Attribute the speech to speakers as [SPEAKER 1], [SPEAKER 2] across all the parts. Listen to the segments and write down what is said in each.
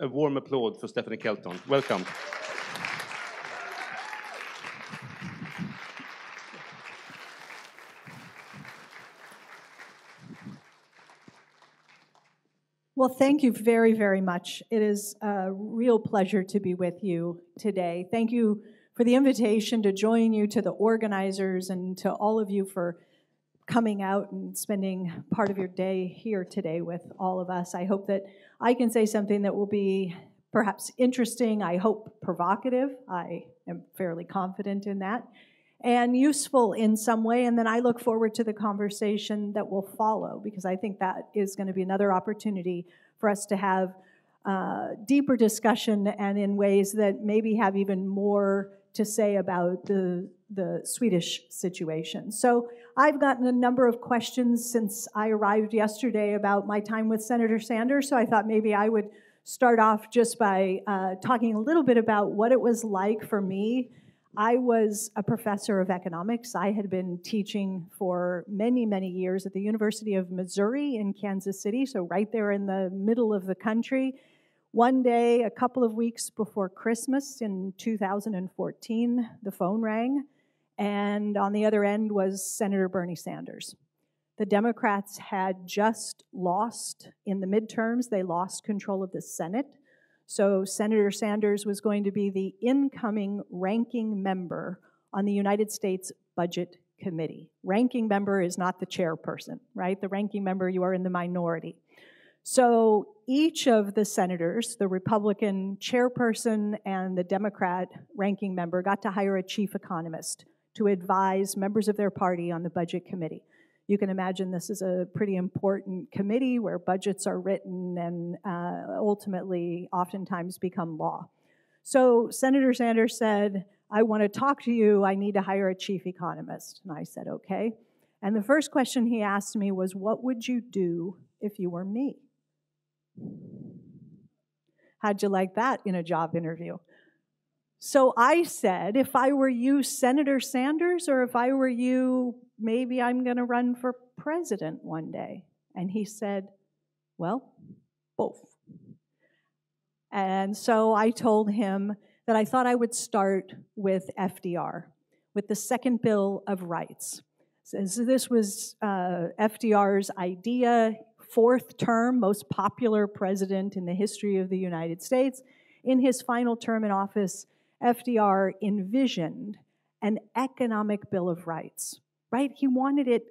[SPEAKER 1] A warm applause for Stephanie Kelton. Welcome.
[SPEAKER 2] Well, thank you very, very much. It is a real pleasure to be with you today. Thank you for the invitation to join you, to the organizers, and to all of you for coming out and spending part of your day here today with all of us. I hope that I can say something that will be perhaps interesting, I hope provocative. I am fairly confident in that, and useful in some way, and then I look forward to the conversation that will follow, because I think that is going to be another opportunity for us to have deeper discussion, and in ways that maybe have even more to say about the Swedish situation. So I've gotten a number of questions since I arrived yesterday about my time with Senator Sanders, so I thought maybe I would start off just by talking a little bit about what it was like for me. I was a professor of economics. I had been teaching for many, many years at the University of Missouri in Kansas City, so right there in the middle of the country. One day, a couple of weeks before Christmas in 2014, the phone rang, and on the other end was Senator Bernie Sanders. The Democrats had just lost in the midterms. They lost control of the Senate. So Senator Sanders was going to be the incoming ranking member on the United States Budget Committee. Ranking member is not the chairperson, right? The ranking member, you are in the minority. So each of the senators, the Republican chairperson and the Democrat ranking member, got to hire a chief economist to advise members of their party on the Budget Committee. You can imagine this is a pretty important committee where budgets are written and ultimately oftentimes become law. So Senator Sanders said, I want to talk to you. I need to hire a chief economist. And I said, okay. And the first question he asked me was, what would you do if you were me? How'd you like that in a job interview? So I said, if I were you, Senator Sanders, or if I were you, maybe I'm going to run for president one day. And he said, well, both. And so I told him that I thought I would start with FDR, with the Second Bill of Rights. So this was FDR's idea, fourth term, most popular president in the history of the United States. In his final term in office, FDR envisioned an economic Bill of Rights, right? He wanted it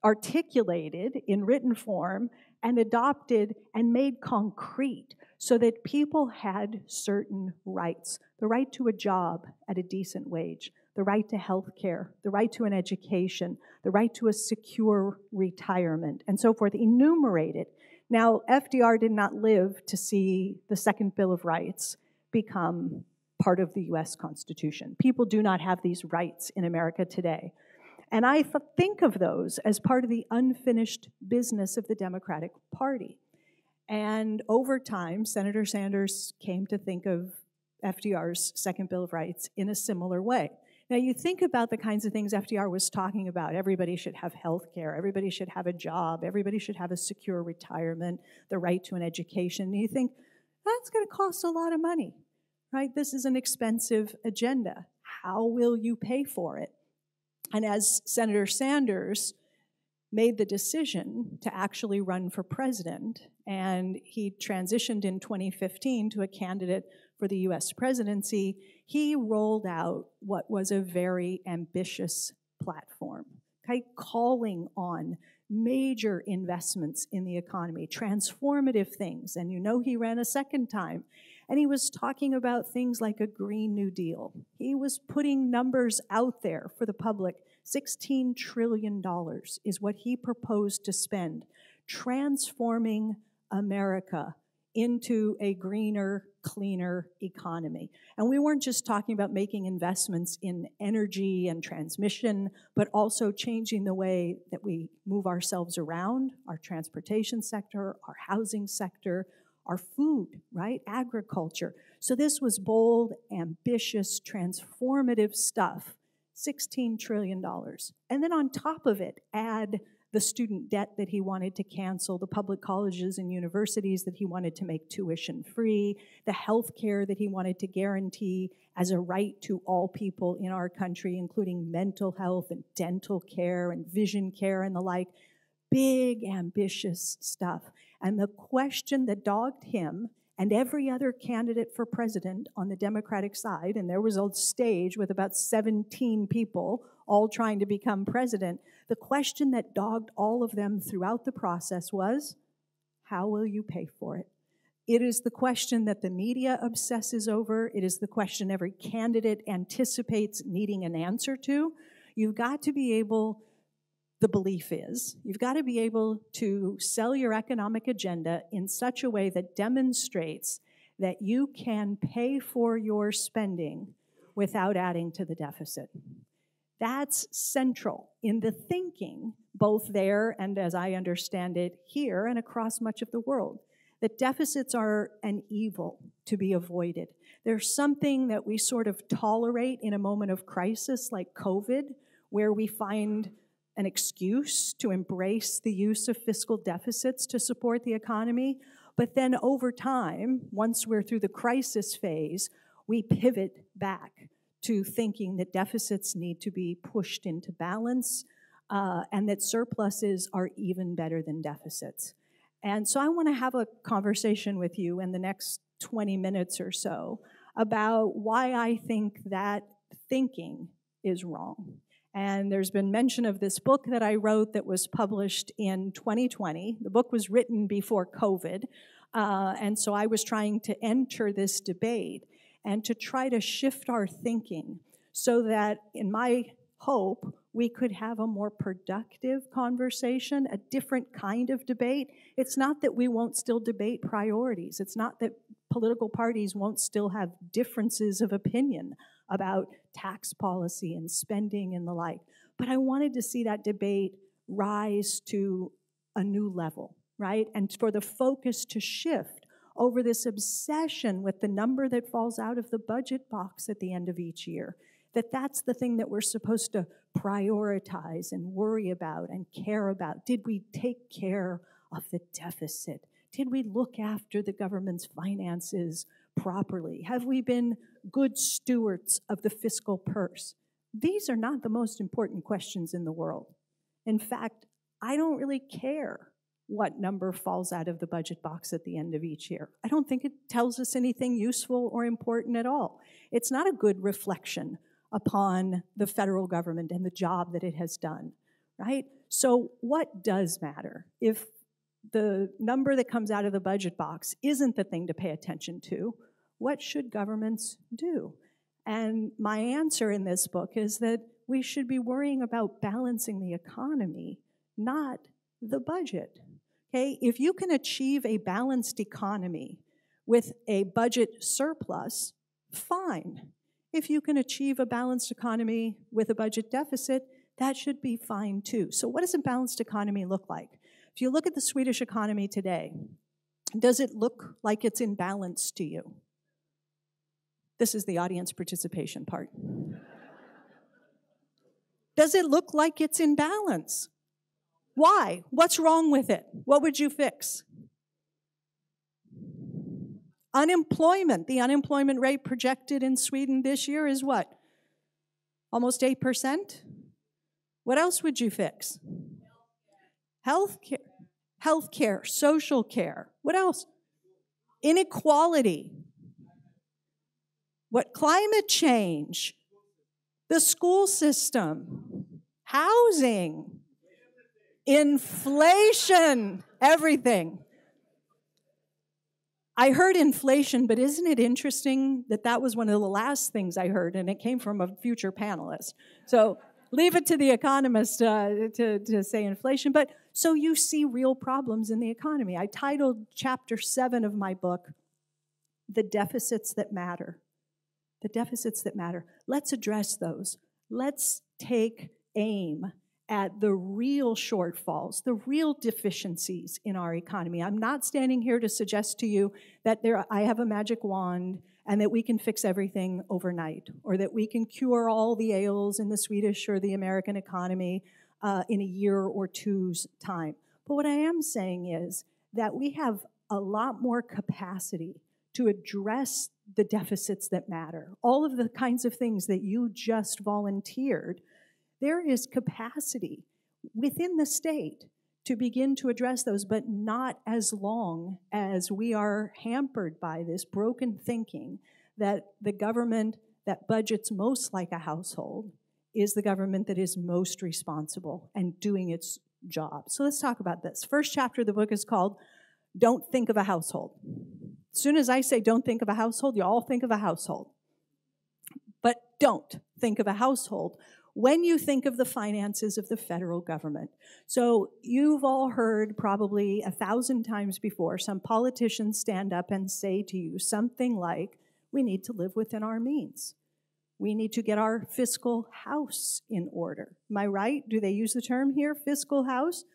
[SPEAKER 2] articulated in written form and adopted and made concrete so that people had certain rights: the right to a job at a decent wage, the right to health care, the right to an education, the right to a secure retirement, and so forth, enumerated. Now, FDR did not live to see the Second Bill of Rights become part of the US Constitution. People do not have these rights in America today. And I think of those as part of the unfinished business of the Democratic Party. And over time, Senator Sanders came to think of FDR's Second Bill of Rights in a similar way. Now, you think about the kinds of things FDR was talking about. Everybody should have health care. Everybody should have a job. Everybody should have a secure retirement, the right to an education. And you think, that's going to cost a lot of money, right? This is an expensive agenda. How will you pay for it? And as Senator Sanders made the decision to actually run for president, and he transitioned in 2015 to a candidate for the US presidency, he rolled out what was a very ambitious platform, okay, calling on major investments in the economy, transformative things. And you know he ran a second time, and he was talking about things like a Green New Deal. He was putting numbers out there for the public. $16 trillion is what he proposed to spend transforming America into a greener, cleaner economy. And we weren't just talking about making investments in energy and transmission, but also changing the way that we move ourselves around, our transportation sector, our housing sector, our food, right? Agriculture. So this was bold, ambitious, transformative stuff, $16 trillion. And then on top of it, add the student debt that he wanted to cancel, the public colleges and universities that he wanted to make tuition free, the health care that he wanted to guarantee as a right to all people in our country, including mental health and dental care and vision care and the like. Big, ambitious stuff. And the question that dogged him and every other candidate for president on the Democratic side, and there was a stage with about 17 people all trying to become president, the question that dogged all of them throughout the process was, how will you pay for it? It is the question that the media obsesses over. It is the question every candidate anticipates needing an answer to. You've got to be able, the belief is, you've got to be able to sell your economic agenda in such a way that demonstrates that you can pay for your spending without adding to the deficit. That's central in the thinking, both there and, as I understand it, here and across much of the world, that deficits are an evil to be avoided. There's something that we sort of tolerate in a moment of crisis like COVID, where we find an excuse to embrace the use of fiscal deficits to support the economy. But then over time, once we're through the crisis phase, we pivot back to thinking that deficits need to be pushed into balance and that surpluses are even better than deficits. And so I want to have a conversation with you in the next 20 minutes or so about why I think that thinking is wrong. And there's been mention of this book that I wrote that was published in 2020. The book was written before COVID, and so I was trying to enter this debate and to try to shift our thinking so that, in my hope, we could have a more productive conversation, a different kind of debate. It's not that we won't still debate priorities. It's not that political parties won't still have differences of opinion about tax policy and spending and the like. But I wanted to see that debate rise to a new level, right? And for the focus to shift over this obsession with the number that falls out of the budget box at the end of each year, that's the thing that we're supposed to prioritize and worry about and care about. Did we take care of the deficit? Did we look after the government's finances properly? Have we been good stewards of the fiscal purse? These are not the most important questions in the world. In fact, I don't really care what number falls out of the budget box at the end of each year. I don't think it tells us anything useful or important at all. It's not a good reflection upon the federal government and the job that it has done, right? So what does matter? If the number that comes out of the budget box isn't the thing to pay attention to, what should governments do? And my answer in this book is that we should be worrying about balancing the economy, not the budget. Okay? If you can achieve a balanced economy with a budget surplus, fine. If you can achieve a balanced economy with a budget deficit, that should be fine too. So what does a balanced economy look like? If you look at the Swedish economy today, does it look like it's in balance to you? This is the audience participation part. Does it look like it's in balance? Why? What's wrong with it? What would you fix? Unemployment. The unemployment rate projected in Sweden this year is what? Almost 8%? What else would you fix? Healthcare, social care. What else? Inequality. What? Climate change. The school system. Housing. Inflation. Everything. I heard inflation, but isn't it interesting that that was one of the last things I heard, and it came from a future panelist. So leave it to the economist to say inflation. But so you see real problems in the economy. I titled chapter 7 of my book, The Deficits That Matter. The deficits that matter. Let's address those. Let's take aim at the real shortfalls, the real deficiencies in our economy. I'm not standing here to suggest to you that I have a magic wand and that we can fix everything overnight, or that we can cure all the ails in the Swedish or the American economy in a year or two's time. But what I am saying is that we have a lot more capacity to address the deficits that matter. All of the kinds of things that you just volunteered, there is capacity within the state to begin to address those, but not as long as we are hampered by this broken thinking that the government that budgets most like a household is the government that is most responsible and doing its job. So let's talk about this. First chapter of the book is called Don't Think of a Household. As soon as I say don't think of a household, you all think of a household. But don't think of a household when you think of the finances of the federal government. So you've all heard probably 1,000 times before some politicians stand up and say to you something like, we need to live within our means. We need to get our fiscal house in order. Am I right? Do they use the term here, fiscal house?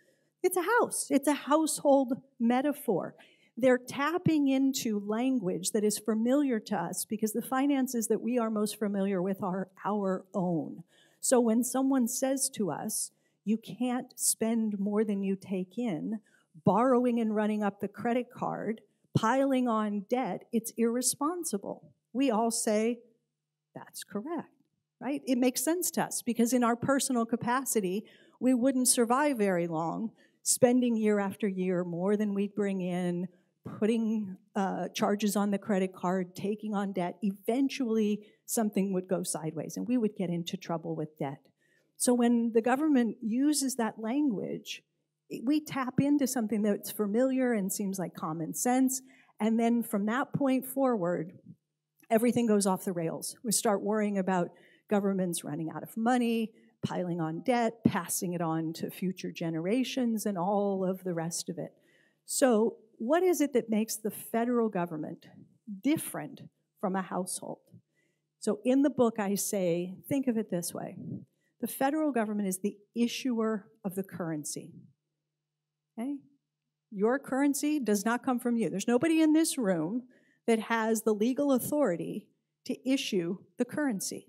[SPEAKER 2] It's a house. It's a household metaphor. They're tapping into language that is familiar to us because the finances that we are most familiar with are our own. So when someone says to us, you can't spend more than you take in, borrowing and running up the credit card, piling on debt, it's irresponsible. We all say, that's correct, right? It makes sense to us because in our personal capacity, we wouldn't survive very long, spending year after year more than we bring in, putting charges on the credit card, taking on debt. Eventually, something would go sideways and we would get into trouble with debt. So when the government uses that language, we tap into something that's familiar and seems like common sense. And then from that point forward, everything goes off the rails. We start worrying about governments running out of money, piling on debt, passing it on to future generations, and all of the rest of it. So what is it that makes the federal government different from a household? So in the book, I say, think of it this way. The federal government is the issuer of the currency. Okay? Your currency does not come from you. There's nobody in this room that has the legal authority to issue the currency.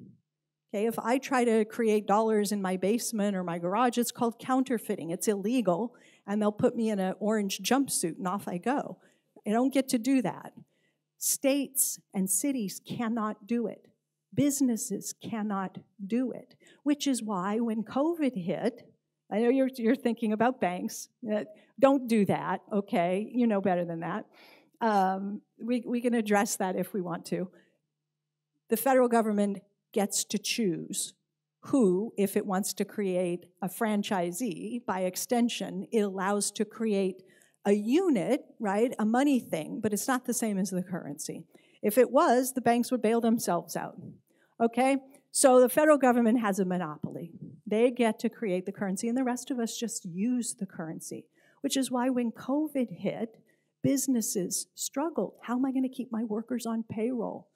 [SPEAKER 2] Okay, if I try to create dollars in my basement or my garage, it's called counterfeiting. It's illegal, and they'll put me in an orange jumpsuit, and off I go. I don't get to do that. States and cities cannot do it. Businesses cannot do it, which is why when COVID hit, I know you're thinking about banks. Don't do that, okay? You know better than that. We can address that if we want to. The federal government gets to choose who, if it wants to create a franchisee, by extension, it allows to create a unit, right, a money thing, but it's not the same as the currency. If it was, the banks would bail themselves out, okay? So the federal government has a monopoly. They get to create the currency, and the rest of us just use the currency, which is why when COVID hit, businesses struggled. How am I going to keep my workers on payroll?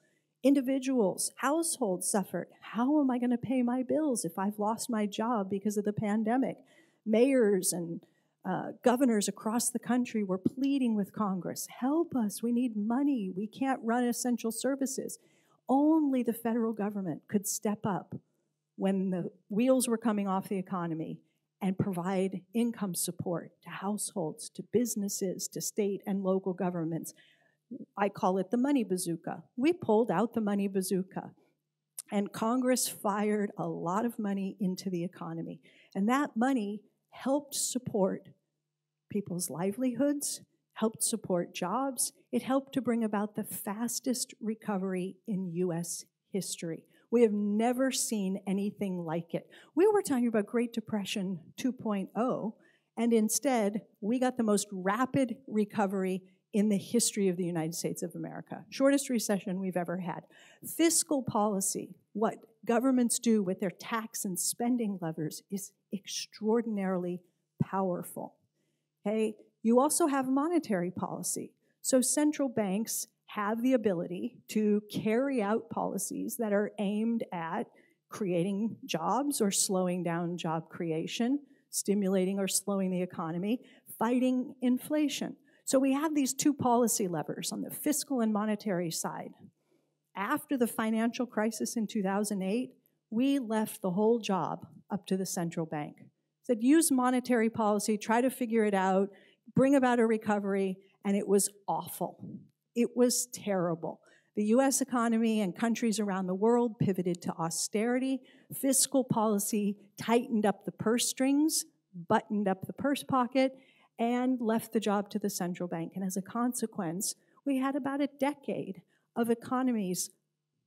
[SPEAKER 2] Individuals, households suffered. How am I going to pay my bills if I've lost my job because of the pandemic? Mayors and governors across the country were pleading with Congress, help us, we need money, we can't run essential services. Only the federal government could step up when the wheels were coming off the economy and provide income support to households, to businesses, to state and local governments. I call it the money bazooka. We pulled out the money bazooka, and Congress fired a lot of money into the economy. And that money helped support people's livelihoods, helped support jobs. It helped to bring about the fastest recovery in U.S. history. We have never seen anything like it. We were talking about Great Depression 2.0, and instead, we got the most rapid recovery in the history of the United States of America. Shortest recession we've ever had. Fiscal policy, what governments do with their tax and spending levers, is extraordinarily powerful. Okay? You also have monetary policy. So central banks have the ability to carry out policies that are aimed at creating jobs or slowing down job creation, stimulating or slowing the economy, fighting inflation. So we have these two policy levers on the fiscal and monetary side. After the financial crisis in 2008, we left the whole job up to the central bank. Said use monetary policy, try to figure it out, bring about a recovery, and it was awful. It was terrible. The US economy and countries around the world pivoted to austerity. Fiscal policy tightened up the purse strings, buttoned up the purse pocket, and left the job to the central bank. And as a consequence, we had about a decade of economies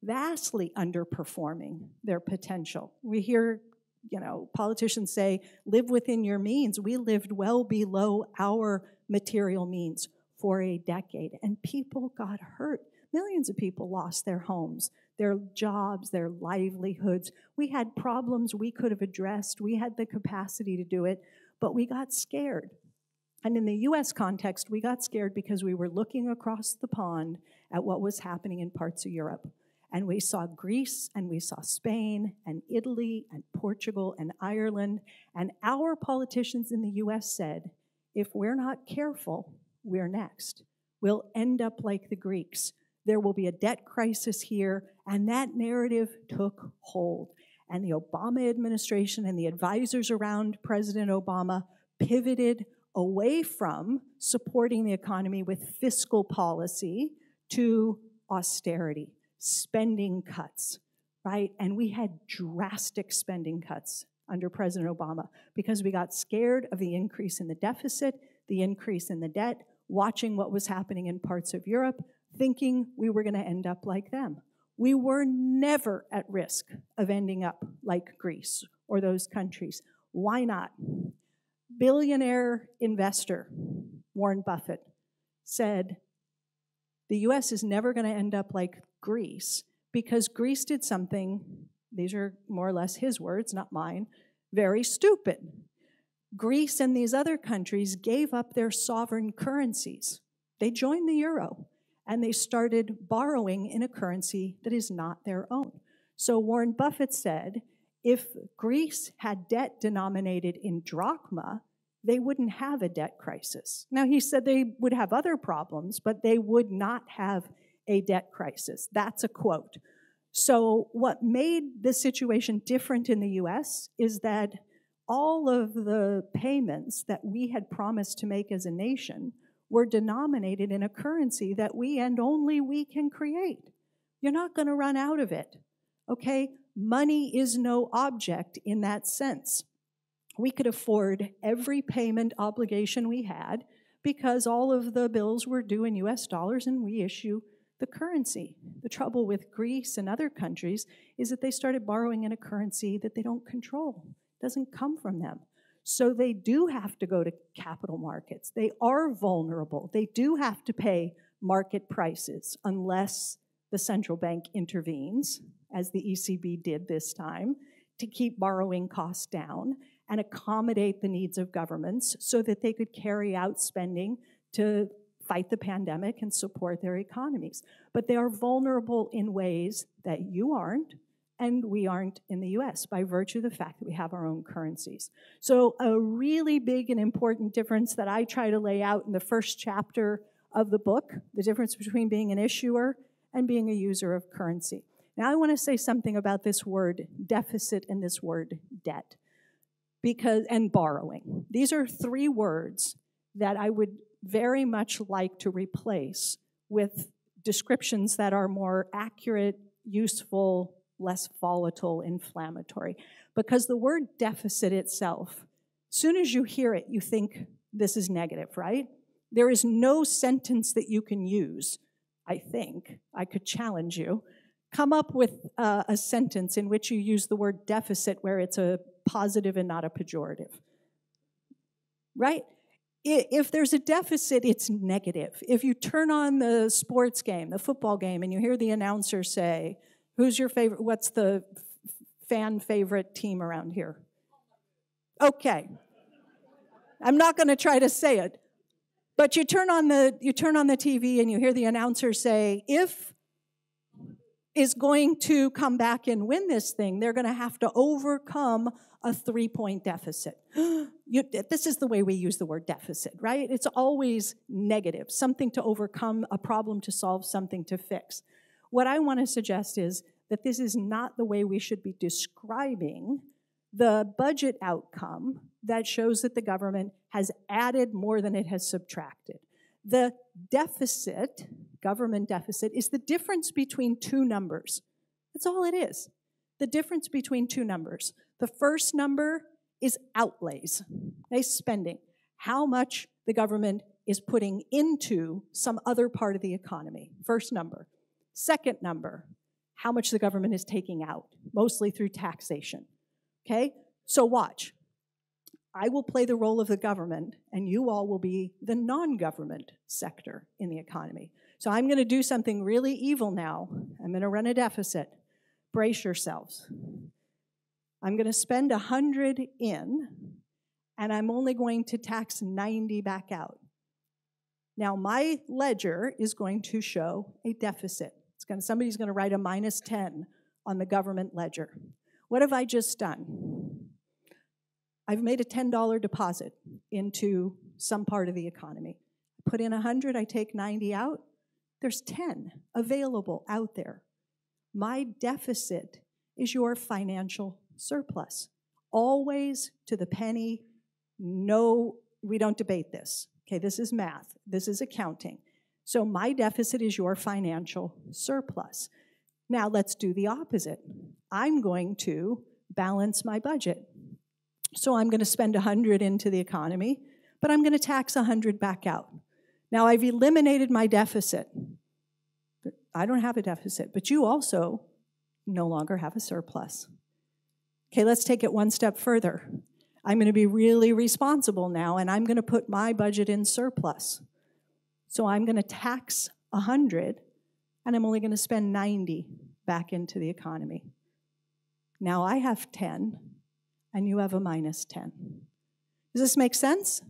[SPEAKER 2] vastly underperforming their potential. We hear, politicians say, live within your means. We lived well below our material means for a decade, and people got hurt. Millions of people lost their homes, their jobs, their livelihoods. We had problems we could have addressed. We had the capacity to do it, but we got scared. And in the US context, we got scared because we were looking across the pond at what was happening in parts of Europe. And we saw Greece, and we saw Spain, and Italy, and Portugal, and Ireland. And our politicians in the US said, if we're not careful, we're next. We'll end up like the Greeks. There will be a debt crisis here, and that narrative took hold. And the Obama administration and the advisors around President Obama pivoted away from supporting the economy with fiscal policy to austerity, spending cuts, right? And we had drastic spending cuts under President Obama because we got scared of the increase in the deficit, the increase in the debt, watching what was happening in parts of Europe, thinking we were going to end up like them. We were never at risk of ending up like Greece or those countries. Why not? Billionaire investor Warren Buffett said, the US is never going to end up like Greece because Greece did something, these are more or less his words, not mine, very stupid. Greece and these other countries gave up their sovereign currencies. They joined the euro, and they started borrowing in a currency that is not their own. So Warren Buffett said, if Greece had debt denominated in drachma, they wouldn't have a debt crisis. Now, he said they would have other problems, but they would not have a debt crisis. That's a quote. So what made this situation different in the US is that all of the payments that we had promised to make as a nation were denominated in a currency that we and only we can create. You're not going to run out of it, okay? Money is no object in that sense. We could afford every payment obligation we had because all of the bills were due in US dollars and we issue the currency. The trouble with Greece and other countries is that they started borrowing in a currency that they don't control. It doesn't come from them. So they do have to go to capital markets. They are vulnerable. They do have to pay market prices unless the central bank intervenes, as the ECB did this time, to keep borrowing costs down and accommodate the needs of governments so that they could carry out spending to fight the pandemic and support their economies. But they are vulnerable in ways that you aren't, and we aren't in the US by virtue of the fact that we have our own currencies. So a really big and important difference that I try to lay out in the first chapter of the book, the difference between being an issuer and being a user of currency. Now I want to say something about this word deficit and this word debt and borrowing. These are three words that I would very much like to replace with descriptions that are more accurate, useful, less volatile, inflammatory. Because the word deficit itself, as soon as you hear it, you think this is negative, right? There is no sentence that you can use, I think. I could challenge you. Come up with a sentence in which you use the word deficit where it's a positive and not a pejorative, right? If there's a deficit, it's negative. If you turn on the sports game, the football game, and you hear the announcer say, who's your favorite, what's the fan favorite team around here? Okay. I'm not going to try to say it. But you turn on the TV and you hear the announcer say, if is going to come back and win this thing, they're going to have to overcome a 3-point deficit. This is the way we use the word deficit, right? It's always negative, something to overcome, a problem to solve, something to fix. What I want to suggest is that this is not the way we should be describing the budget outcome that shows that the government has added more than it has subtracted. The deficit, government deficit, is the difference between two numbers. That's all it is. The difference between two numbers. The first number is outlays, spending. How much the government is putting into some other part of the economy. First number. Second number, how much the government is taking out, mostly through taxation. Okay? So watch. I will play the role of the government, and you all will be the non-government sector in the economy. So I'm going to do something really evil now. I'm going to run a deficit. Brace yourselves. I'm going to spend 100 in, and I'm only going to tax 90 back out. Now, my ledger is going to show a deficit. Somebody's going to write a -10 on the government ledger. What have I just done? I've made a $10 deposit into some part of the economy. Put in 100, I take 90 out. There's 10 available out there. My deficit is your financial surplus. Always to the penny. No, we don't debate this. Okay, this is math. This is accounting. So my deficit is your financial surplus. Now let's do the opposite. I'm going to balance my budget. So I'm going to spend 100 into the economy, but I'm going to tax 100 back out. Now I've eliminated my deficit. I don't have a deficit, but you also no longer have a surplus. Okay, let's take it one step further. I'm going to be really responsible now, and I'm going to put my budget in surplus. So I'm going to tax 100, and I'm only going to spend 90 back into the economy. Now I have 10, and you have a -10. Does this make sense?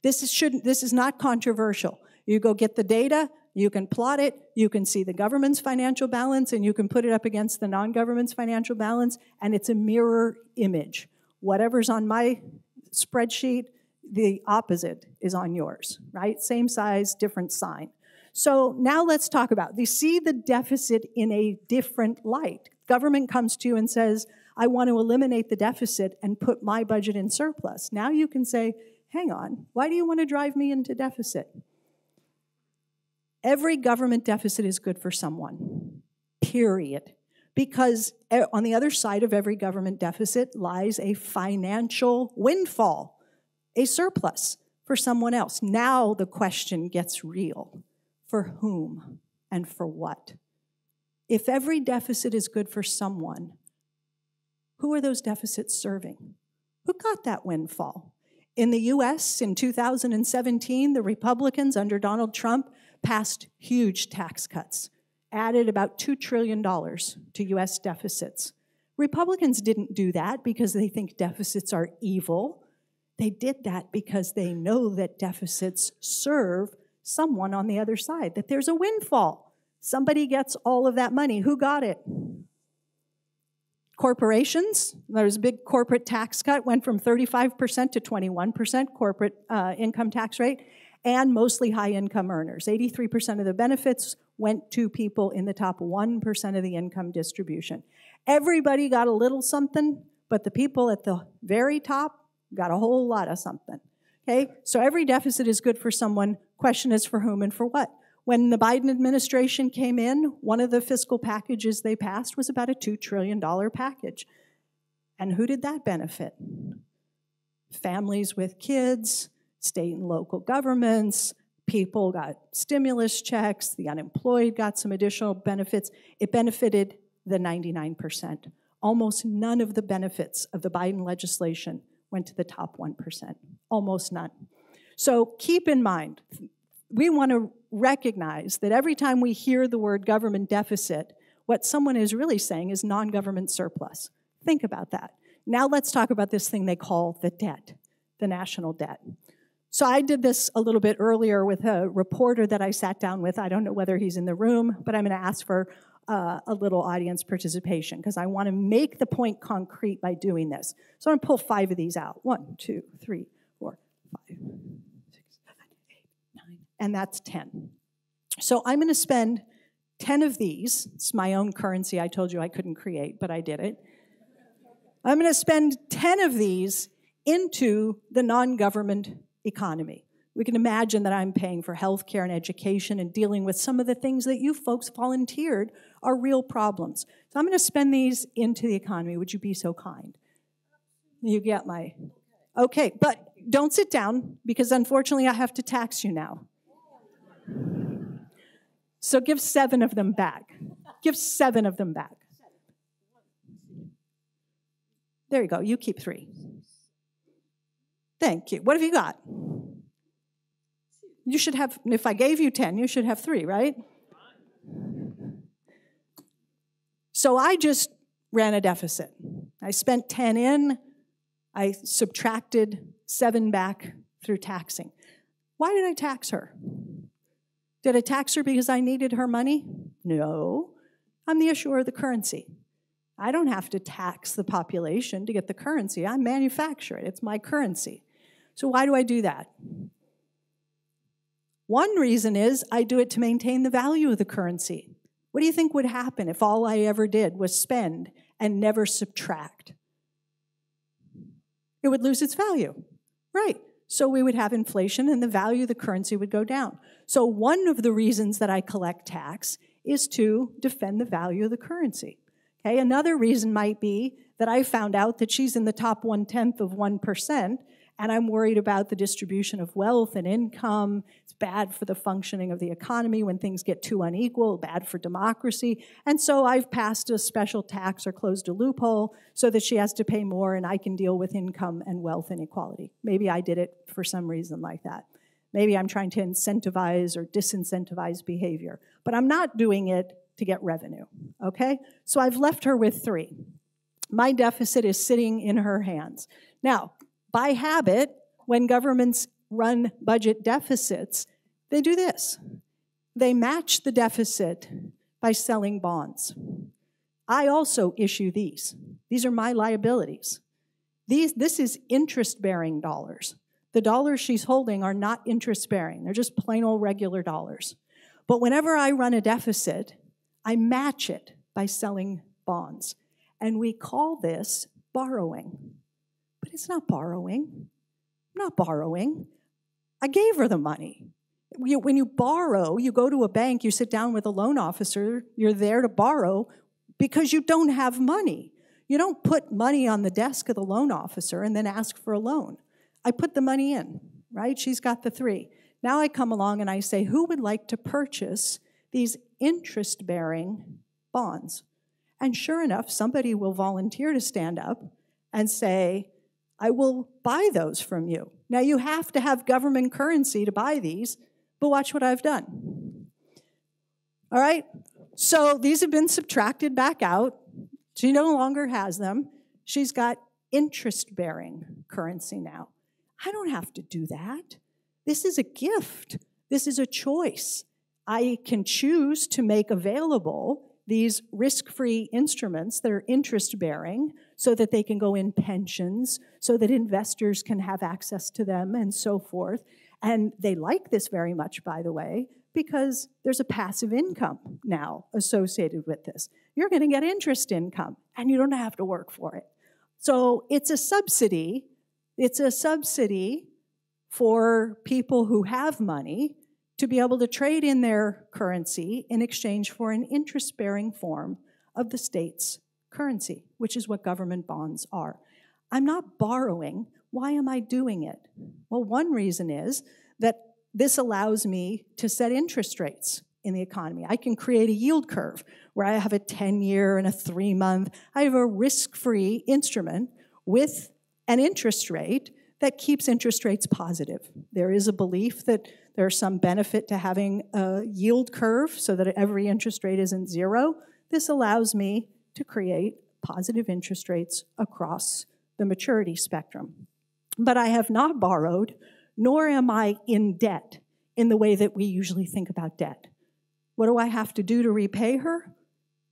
[SPEAKER 2] This is not controversial. You go get the data, you can plot it, you can see the government's financial balance, and you can put it up against the non-government's financial balance, and it's a mirror image. Whatever's on my spreadsheet, the opposite is on yours, right? Same size, different sign. So now let's talk about, you see the deficit in a different light. Government comes to you and says, I want to eliminate the deficit and put my budget in surplus. Now you can say, hang on, why do you want to drive me into deficit? Every government deficit is good for someone, period. Because on the other side of every government deficit lies a financial windfall, a surplus for someone else. Now the question gets real. For whom and for what? If every deficit is good for someone, who are those deficits serving? Who got that windfall? In the US in 2017, the Republicans under Donald Trump passed huge tax cuts, added about $2 trillion to US deficits. Republicans didn't do that because they think deficits are evil. They did that because they know that deficits serve someone on the other side, that there's a windfall. Somebody gets all of that money. Who got it? Corporations. There's a big corporate tax cut, went from 35% to 21% corporate income tax rate, and mostly high-income earners. 83% of the benefits went to people in the top 1% of the income distribution. Everybody got a little something, but the people at the very top got a whole lot of something. Okay? So every deficit is good for someone. Question is for whom and for what? When the Biden administration came in, one of the fiscal packages they passed was about a $2 trillion package. And who did that benefit? Families with kids, state and local governments, people got stimulus checks, the unemployed got some additional benefits. It benefited the 99%. Almost none of the benefits of the Biden legislation went to the top 1%. Almost none. So keep in mind, we want to recognize that every time we hear the word government deficit, what someone is really saying is non-government surplus. Think about that. Now let's talk about this thing they call the debt, the national debt. So I did this a little bit earlier with a reporter that I sat down with. I don't know whether he's in the room, but I'm going to ask for a little audience participation because I want to make the point concrete by doing this. So I'm going to pull 5 of these out. 1, 2, 3, 4, 5, 6, 7, 8, 9, and that's 10. So I'm going to spend 10 of these. It's my own currency. I told you I couldn't create, but I did it. I'm going to spend 10 of these into the non-government economy. We can imagine that I'm paying for healthcare and education and dealing with some of the things that you folks volunteered are real problems. So I'm going to spend these into the economy. Would you be so kind? You get my... Okay, but don't sit down, because unfortunately I have to tax you now. So give 7 of them back. Give 7 of them back. There you go. You keep 3. Thank you. What have you got? You should have, if I gave you 10, you should have 3, right? So I just ran a deficit. I spent 10 in. I subtracted 7 back through taxing. Why did I tax her? Did I tax her because I needed her money? No. I'm the issuer of the currency. I don't have to tax the population to get the currency. I manufacture it. It's my currency. So why do I do that? One reason is I do it to maintain the value of the currency. What do you think would happen if all I ever did was spend and never subtract? It would lose its value, right? So we would have inflation and the value of the currency would go down. So one of the reasons that I collect tax is to defend the value of the currency. Okay, another reason might be that I found out that she's in the top 1/10 of 1%, and I'm worried about the distribution of wealth and income. It's bad for the functioning of the economy when things get too unequal, bad for democracy. And so I've passed a special tax or closed a loophole so that she has to pay more and I can deal with income and wealth inequality. Maybe I did it for some reason like that. Maybe I'm trying to incentivize or disincentivize behavior. But I'm not doing it to get revenue, okay? So I've left her with 3. My deficit is sitting in her hands. Now, by habit, when governments run budget deficits, they do this. They match the deficit by selling bonds. I also issue these. These are my liabilities. This is interest-bearing dollars. The dollars she's holding are not interest-bearing. They're just plain old regular dollars. But whenever I run a deficit, I match it by selling bonds. And we call this borrowing. But it's not borrowing. I'm not borrowing. I gave her the money. When you borrow, you go to a bank, you sit down with a loan officer, you're there to borrow because you don't have money. You don't put money on the desk of the loan officer and then ask for a loan. I put the money in, right? She's got the 3. Now I come along and I say, who would like to purchase these interest-bearing bonds? And sure enough, somebody will volunteer to stand up and say, I will buy those from you. Now, you have to have government currency to buy these, but watch what I've done. All right? So these have been subtracted back out. She no longer has them. She's got interest-bearing currency now. I don't have to do that. This is a gift. This is a choice. I can choose to make available these risk-free instruments that are interest-bearing so that they can go in pensions, so that investors can have access to them and so forth. And they like this very much, by the way, because there's a passive income now associated with this. You're going to get interest income, and you don't have to work for it. So it's a subsidy. It's a subsidy for people who have money to be able to trade in their currency in exchange for an interest-bearing form of the state's currency, which is what government bonds are. I'm not borrowing. Why am I doing it? Well, one reason is that this allows me to set interest rates in the economy. I can create a yield curve where I have a 10-year and a 3-month. I have a risk-free instrument with an interest rate that keeps interest rates positive. There is a belief that there's some benefit to having a yield curve so that every interest rate isn't 0. This allows me to create positive interest rates across the maturity spectrum. But I have not borrowed, nor am I in debt in the way that we usually think about debt. What do I have to do to repay her?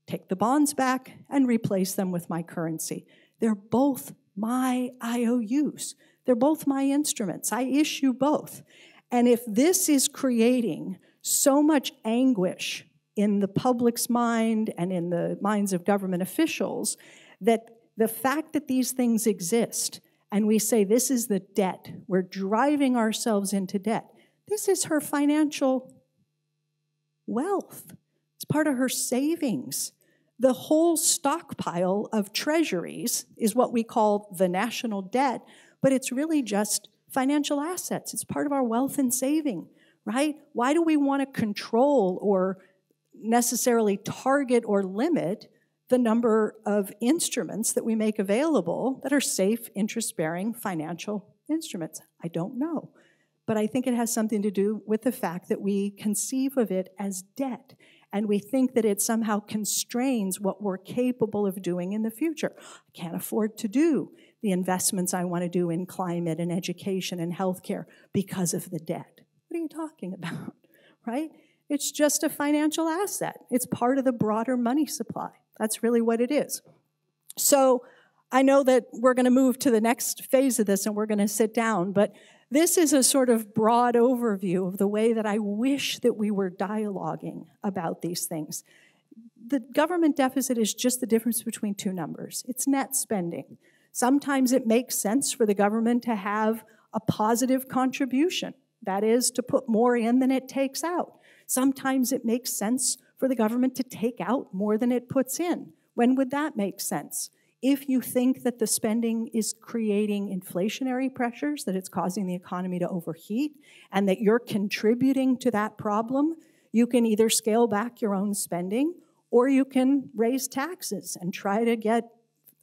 [SPEAKER 2] Take the bonds back and replace them with my currency. They're both my IOUs. They're both my instruments. I issue both. And if this is creating so much anguish in the public's mind and in the minds of government officials, that the fact that these things exist and we say this is the debt, we're driving ourselves into debt. This is her financial wealth. It's part of her savings. The whole stockpile of treasuries is what we call the national debt, but it's really just financial assets. It's part of our wealth and saving, right? Why do we want to control or necessarily target or limit the number of instruments that we make available that are safe, interest-bearing financial instruments? I don't know. But I think it has something to do with the fact that we conceive of it as debt, and we think that it somehow constrains what we're capable of doing in the future. I can't afford to do the investments I want to do in climate and education and healthcare because of the debt. What are you talking about, right? It's just a financial asset. It's part of the broader money supply. That's really what it is. So I know that we're going to move to the next phase of this and we're going to sit down, but this is a sort of broad overview of the way that I wish that we were dialoguing about these things. The government deficit is just the difference between two numbers. It's net spending. Sometimes it makes sense for the government to have a positive contribution. That is, to put more in than it takes out. Sometimes it makes sense for the government to take out more than it puts in. When would that make sense? If you think that the spending is creating inflationary pressures, that it's causing the economy to overheat, and that you're contributing to that problem, you can either scale back your own spending, or you can raise taxes and try to get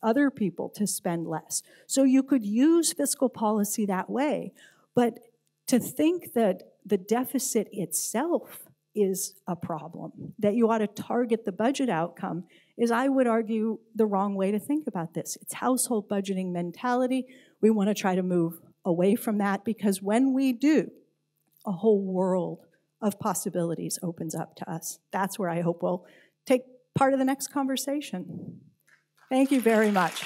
[SPEAKER 2] other people to spend less. So you could use fiscal policy that way. But to think that the deficit itself is a problem, that you ought to target the budget outcome, is, I would argue, the wrong way to think about this. It's household budgeting mentality. We want to try to move away from that, because when we do, a whole world of possibilities opens up to us. That's where I hope we'll take part of the next conversation. Thank you very much.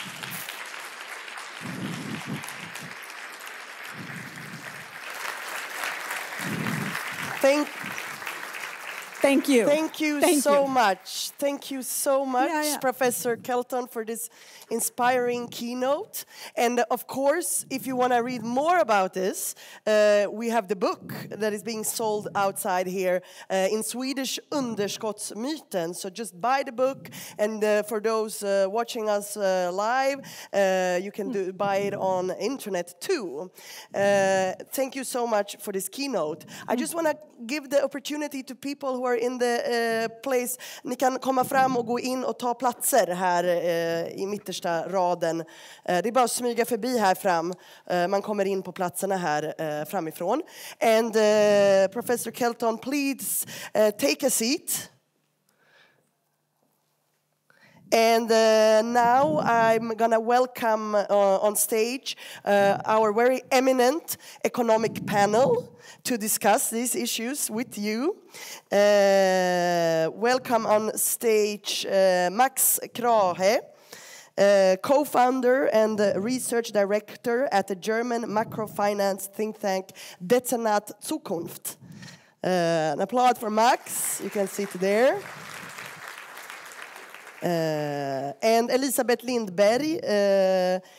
[SPEAKER 2] Thank you.
[SPEAKER 3] Thank you so much. Thank you so much, Professor Kelton, for this inspiring keynote. And of course, if you want to read more about this, we have the book that is being sold outside here in Swedish, Underskottsmyten. So just buy the book, and for those watching us live, you can buy it on internet too. Thank you so much for this keynote. I just want to give the opportunity to people who are in the place. Ni kan komma fram och gå in och ta platser här i mittersta raden. Det är bara att smyga förbi här fram. Man kommer in på platserna här framifrån. And Professor Kelton, please take a seat. And now I'm going to welcome on stage our very eminent economic panel to discuss these issues with you. Welcome on stage Max Krahé, co-founder and research director at the German macrofinance think tank Dezernat Zukunft. An applause for Max. You can sit there. And Elisabeth Lindberg,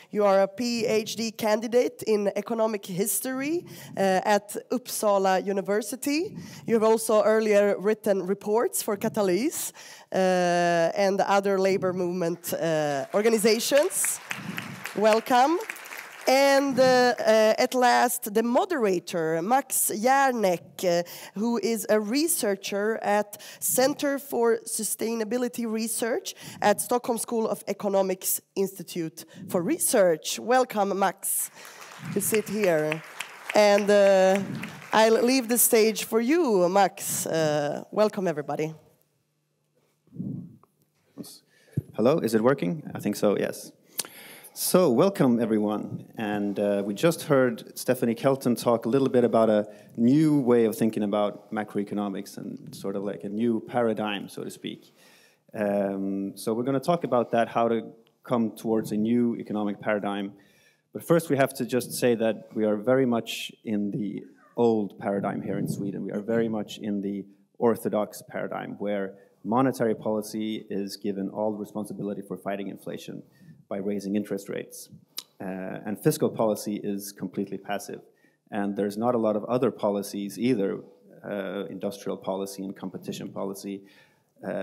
[SPEAKER 3] you are a PhD candidate in economic history at Uppsala University. You have also earlier written reports for Katalys and other labor movement organizations. Welcome. And at last, the moderator, Max Jerneck, who is a researcher at Center for Sustainability Research at Stockholm School of Economics Institute for Research. Welcome, Max, to sit here. And I'll leave the stage for you, Max. Welcome, everybody.
[SPEAKER 4] Hello, is it working? I think so, yes. So, welcome everyone, and we just heard Stephanie Kelton talk a little bit about a new way of thinking about macroeconomics and sort of like a new paradigm, so to speak. So we're going to talk about that, how to come towards a new economic paradigm. But first we have to just say that we are very much in the old paradigm here in Sweden. We are very much in the orthodox paradigm, where monetary policy is given all responsibility for fighting inflation by raising interest rates. and fiscal policy is completely passive. And there's not a lot of other policies either, industrial policy and competition policy.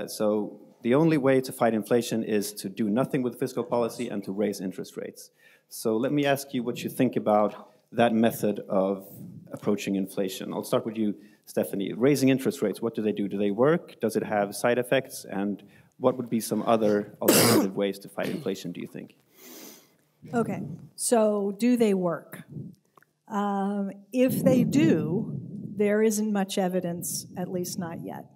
[SPEAKER 4] So the only way to fight inflation is to do nothing with fiscal policy and to raise interest rates. So let me ask you what you think about that method of approaching inflation. I'll start with you, Stephanie. Raising interest rates, what do? Do they work? Does it have side effects? And what would be some other alternative ways to fight inflation, do you think?
[SPEAKER 2] Okay, so do they work? If they do, there isn't much evidence, at least not yet.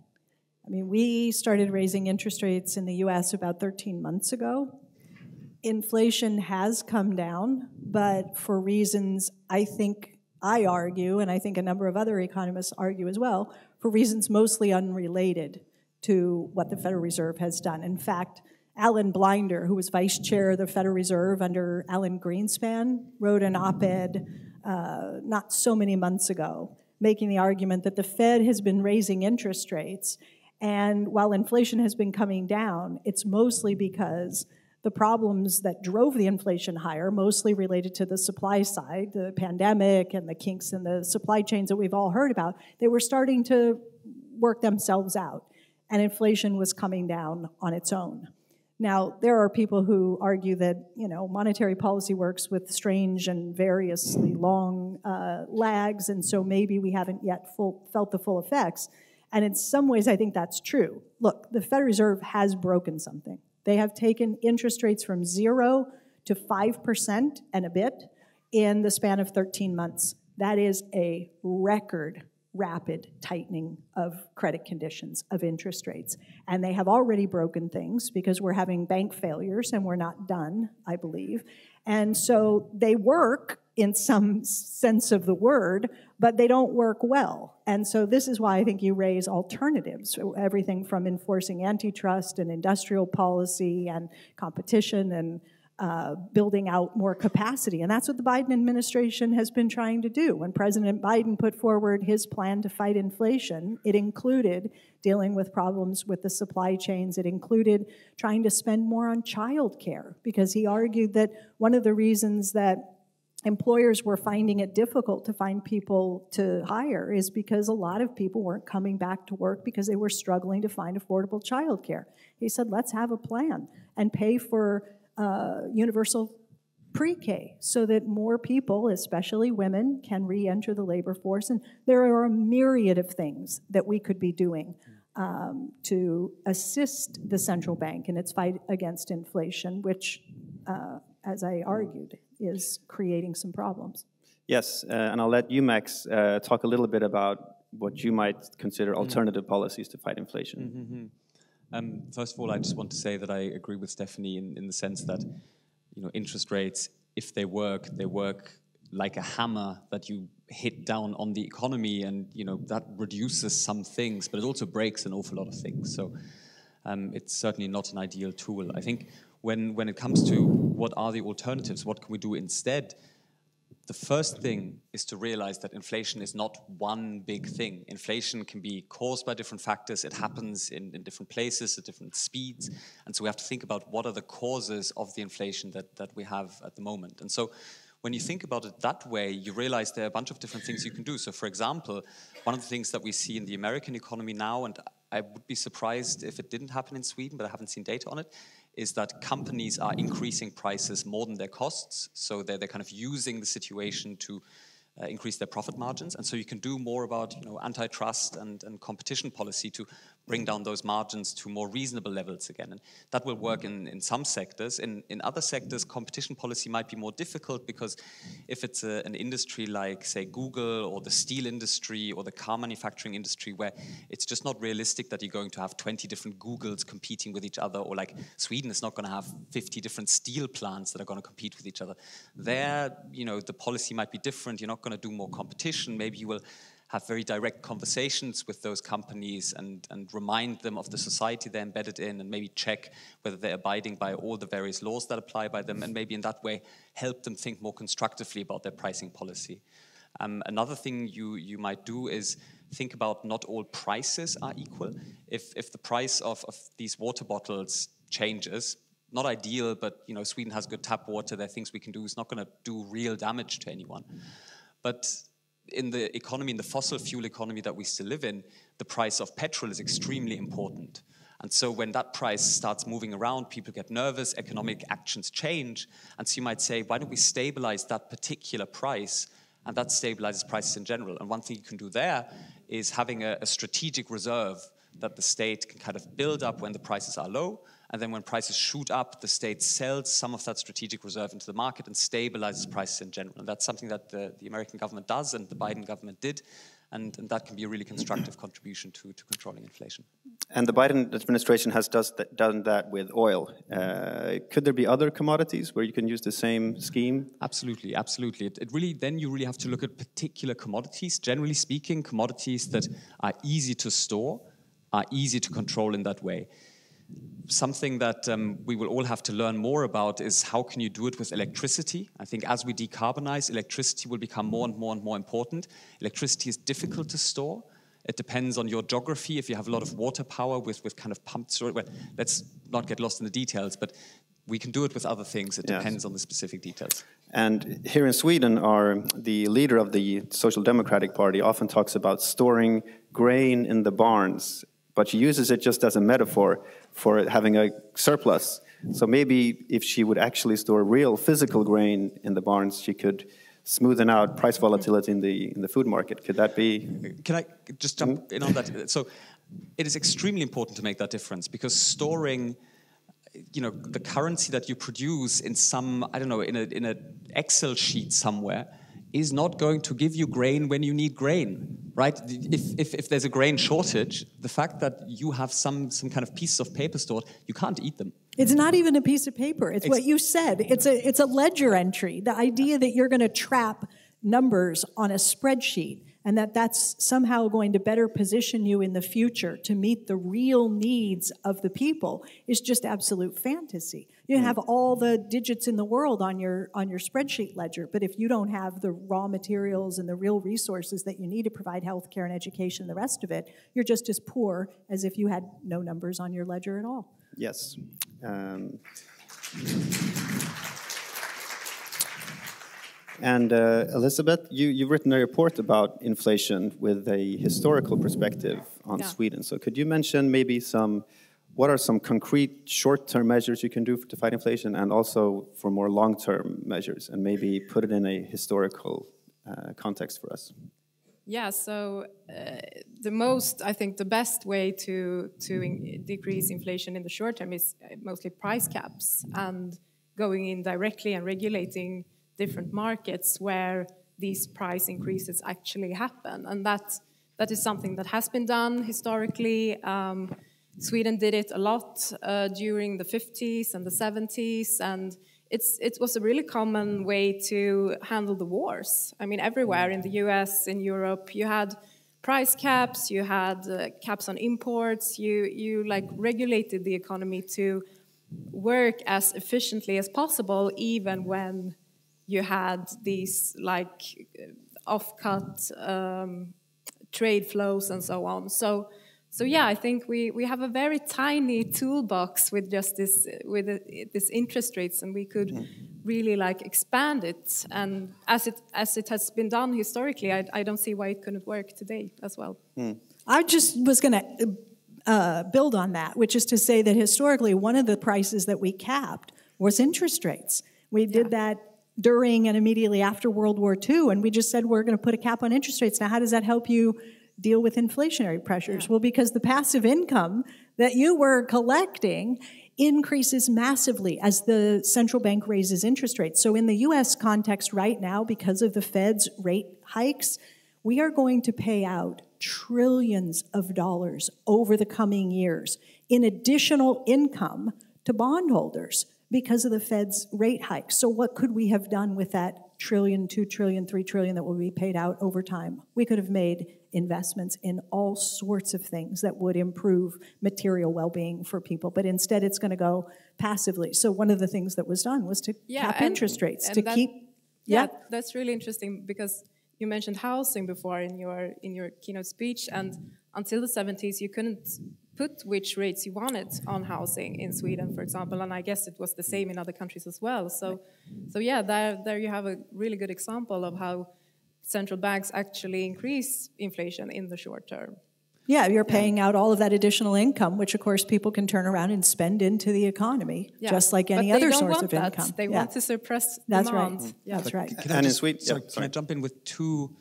[SPEAKER 2] I mean, we started raising interest rates in the US about 13 months ago. Inflation has come down, but for reasons I argue, and I think a number of other economists argue as well, for reasons mostly unrelated to what the Federal Reserve has done. In fact, Alan Blinder, who was vice chair of the Federal Reserve under Alan Greenspan, wrote an op-ed not so many months ago, making the argument that the Fed has been raising interest rates, and while inflation has been coming down, it's mostly because the problems that drove the inflation higher, mostly related to the supply side, the pandemic and the kinks in the supply chains that we've all heard about, they were starting to work themselves out, and inflation was coming down on its own. Now, there are people who argue that, monetary policy works with strange and variously long lags, and so maybe we haven't yet felt the full effects. And in some ways, I think that's true. Look, the Federal Reserve has broken something. They have taken interest rates from 0 to 5% and a bit in the span of 13 months. That is a record rapid tightening of credit conditions, of interest rates. And they have already broken things because we're having bank failures and we're not done, I believe. And so they work in some sense of the word, but they don't work well. And so this is why I think you raise alternatives, everything from enforcing antitrust and industrial policy and competition and building out more capacity. And that's what the Biden administration has been trying to do. When President Biden put forward his plan to fight inflation, it included dealing with problems with the supply chains. It included trying to spend more on child care, because he argued that one of the reasons that employers were finding it difficult to find people to hire is because a lot of people weren't coming back to work because they were struggling to find affordable child care. He said, let's have a plan and pay for universal pre-K so that more people, especially women, can re-enter the labor force. And there are a myriad of things that we could be doing to assist the central bank in its fight against inflation, which, as I argued, is creating some problems.
[SPEAKER 4] Yes, and I'll let you, Max, talk a little bit about what you might consider alternative policies to fight inflation.
[SPEAKER 5] First of all, I just want to say that I agree with Stephanie in the sense that, interest rates, if they work like a hammer that you hit down on the economy, and that reduces some things, but it also breaks an awful lot of things. So it's certainly not an ideal tool. I think when it comes to what are the alternatives, what can we do instead, the first thing is to realize that inflation is not one big thing. Inflation can be caused by different factors. It happens in different places at different speeds. And so we have to think about what are the causes of the inflation that we have at the moment. And so when you think about it that way, you realize there are a bunch of different things you can do. So for example, one of the things that we see in the American economy now, and I would be surprised if it didn't happen in Sweden, but I haven't seen data on it, is that companies are increasing prices more than their costs. So they're kind of using the situation to increase their profit margins. And so you can do more about antitrust and competition policy to bring down those margins to more reasonable levels again. And that will work in some sectors. In other sectors, competition policy might be more difficult, because if it's an industry like, say, Google or the steel industry or the car manufacturing industry, where it's just not realistic that you're going to have 20 different Googles competing with each other, or like Sweden is not going to have 50 different steel plants that are going to compete with each other. There, the policy might be different. You're not going to do more competition. Maybe you will have very direct conversations with those companies and remind them of the society they're embedded in, and maybe check whether they're abiding by all the various laws that apply by them, and maybe in that way help them think more constructively about their pricing policy. Another thing you might do is think about not all prices are equal. If the price of these water bottles changes, not ideal, but Sweden has good tap water. There are things we can do. It's not going to do real damage to anyone. But in the economy, in the fossil fuel economy that we still live in, the price of petrol is extremely important. And so when that price starts moving around, people get nervous, economic actions change. And so you might say, why don't we stabilize that particular price? And that stabilizes prices in general. And one thing you can do there is having a strategic reserve that the state can kind of build up when the prices are low. And then when prices shoot up, the state sells some of that strategic reserve into the market and stabilizes prices in general. And that's something that the American government does and the Biden government did. And that can be a really constructive contribution to controlling inflation.
[SPEAKER 4] And the Biden administration has done that with oil. Could there be other commodities where you can use the same scheme?
[SPEAKER 5] Absolutely, absolutely. Then you really have to look at particular commodities. Generally speaking, commodities that are easy to store, are easy to control in that way. Something that we will all have to learn more about is how can you do it with electricity. I think as we decarbonize, electricity will become more and more and more important. Electricity is difficult to store. It depends on your geography. If you have a lot of water power with kind of pumped, well, let's not get lost in the details, but we can do it with other things. It depends on the specific details. And
[SPEAKER 4] here in Sweden, the leader of the Social Democratic Party often talks about storing grain in the barns, but she uses it just as a metaphor for having a surplus. So maybe if she would actually store real physical grain in the barns, she could smoothen out price volatility in the food market. Could that be?
[SPEAKER 5] Can I just jump in on that? So it is extremely important to make that difference, because storing, the currency that you produce in some, I don't know, in an Excel sheet somewhere is not going to give you grain when you need grain, right? If there's a grain shortage, the fact that you have some kind of pieces of paper stored, you can't eat them.
[SPEAKER 2] It's not even a piece of paper. It's what you said. It's a ledger entry. The idea that you're going to trap numbers on a spreadsheet and that's somehow going to better position you in the future to meet the real needs of the people is just absolute fantasy. You have all the digits in the world on your spreadsheet ledger, but if you don't have the raw materials and the real resources that you need to provide healthcare and education and the rest of it, you're just as poor as if you had no numbers on your ledger at all.
[SPEAKER 4] Yes. And Elisabeth, you've written a report about inflation with a historical perspective on Sweden. So could you mention maybe what are some concrete short-term measures you can do to fight inflation, and also for more long-term measures, and maybe put it in a historical context for us?
[SPEAKER 6] Yeah, so I think the best way to decrease inflation in the short term is mostly price caps and going in directly and regulating different markets where these price increases actually happen. And that is something that has been done historically. Sweden did it a lot during the 50s and the 70s, and it was a really common way to handle the wars. I mean, everywhere in the US, in Europe, you had price caps, you had caps on imports, you like regulated the economy to work as efficiently as possible, even when you had these like off-cut trade flows and so on. So yeah, I think we have a very tiny toolbox with just this interest rates, and we could really like expand it. And as it has been done historically, I don't see why it couldn't work today as well.
[SPEAKER 2] I just was going to build on that, which is to say that historically, one of the prices that we capped was interest rates. We did that during and immediately after World War II, and we just said we're going to put a cap on interest rates. Now, how does that help you deal with inflationary pressures? Well, because the passive income that you were collecting increases massively as the central bank raises interest rates. So in the US context right now, because of the Fed's rate hikes, we are going to pay out trillions of dollars over the coming years in additional income to bondholders because of the Fed's rate hikes. So what could we have done with that $1 trillion, $2 trillion, $3 trillion that will be paid out over time? We could have made investments in all sorts of things that would improve material well-being for people, but instead it's going to go passively. So one of the things that was done was to cap interest rates, to keep...
[SPEAKER 6] Yeah, that's really interesting, because you mentioned housing before in your keynote speech, and until the 70s you couldn't put which rates you wanted on housing in Sweden, for example, and I guess it was the same in other countries as well. So yeah, there you have a really good example of how central banks actually increase inflation in the short term.
[SPEAKER 2] Yeah, you're paying out all of that additional income, which of course people can turn around and spend into the economy, just like any other source of income.
[SPEAKER 6] They want to suppress
[SPEAKER 2] demand.
[SPEAKER 6] Right.
[SPEAKER 2] Yeah. That's right.
[SPEAKER 5] And in Sweden, can I jump in with two,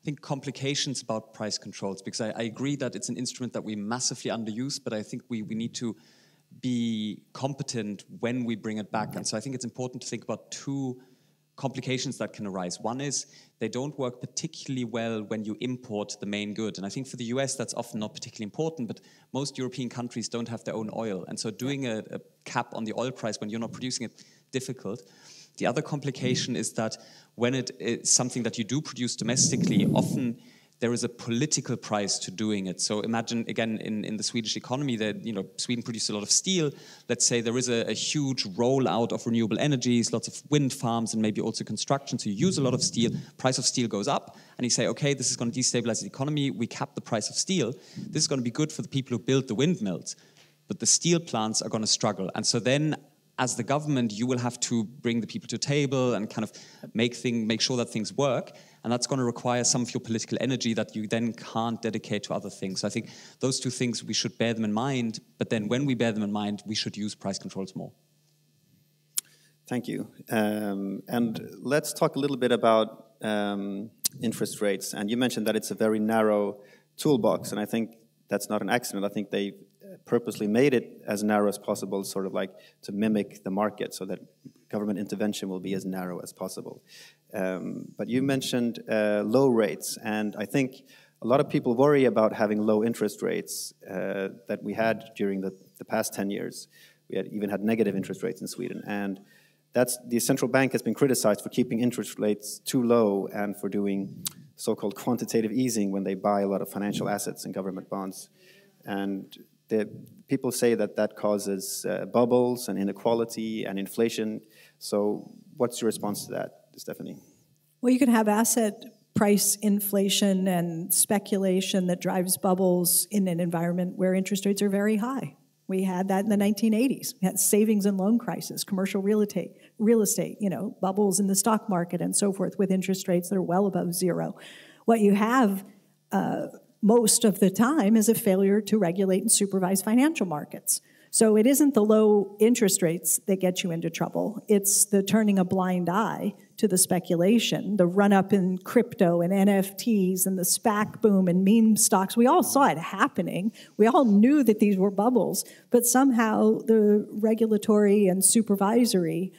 [SPEAKER 5] I think, complications about price controls? Because I agree that it's an instrument that we massively underuse, but I think we need to be competent when we bring it back. And so I think it's important to think about two complications that can arise. One is they don't work particularly well when you import the main good. And I think for the US, that's often not particularly important, but most European countries don't have their own oil. And so doing a cap on the oil price when you're not producing it, difficult. The other complication is that when it is something that you do produce domestically, often there is a political price to doing it. So imagine, again, in the Swedish economy, that Sweden produces a lot of steel. Let's say there is a huge rollout of renewable energies, lots of wind farms, and maybe also construction. So you use a lot of steel, price of steel goes up, and you say, okay, this is going to destabilize the economy, we cap the price of steel. This is going to be good for the people who build the windmills, but the steel plants are going to struggle. And so then, as the government, you will have to bring the people to a table and kind of make sure that things work. And that's going to require some of your political energy that you then can't dedicate to other things. So I think those two things, we should bear them in mind. But then when we bear them in mind, we should use price controls more.
[SPEAKER 4] Thank you. And let's talk a little bit about interest rates. And you mentioned that it's a very narrow toolbox. And I think that's not an accident. I think they purposely made it as narrow as possible, sort of like to mimic the market, so that government intervention will be as narrow as possible. But you mentioned low rates, and I think a lot of people worry about having low interest rates that we had during the past 10 years. We even had negative interest rates in Sweden, and the central bank has been criticized for keeping interest rates too low and for doing so-called quantitative easing when they buy a lot of financial assets and government bonds. And people say that causes bubbles and inequality and inflation. So what's your response to that, Stephanie?
[SPEAKER 2] Well, you can have asset price inflation and speculation that drives bubbles in an environment where interest rates are very high. We had that in the 1980s. We had savings and loan crisis, commercial real estate, bubbles in the stock market and so forth with interest rates that are well above zero. What you have most of the time is a failure to regulate and supervise financial markets. So it isn't the low interest rates that get you into trouble. It's the turning a blind eye to the speculation, the run-up in crypto and NFTs and the SPAC boom and meme stocks. We all saw it happening. We all knew that these were bubbles, but somehow the regulatory and supervisory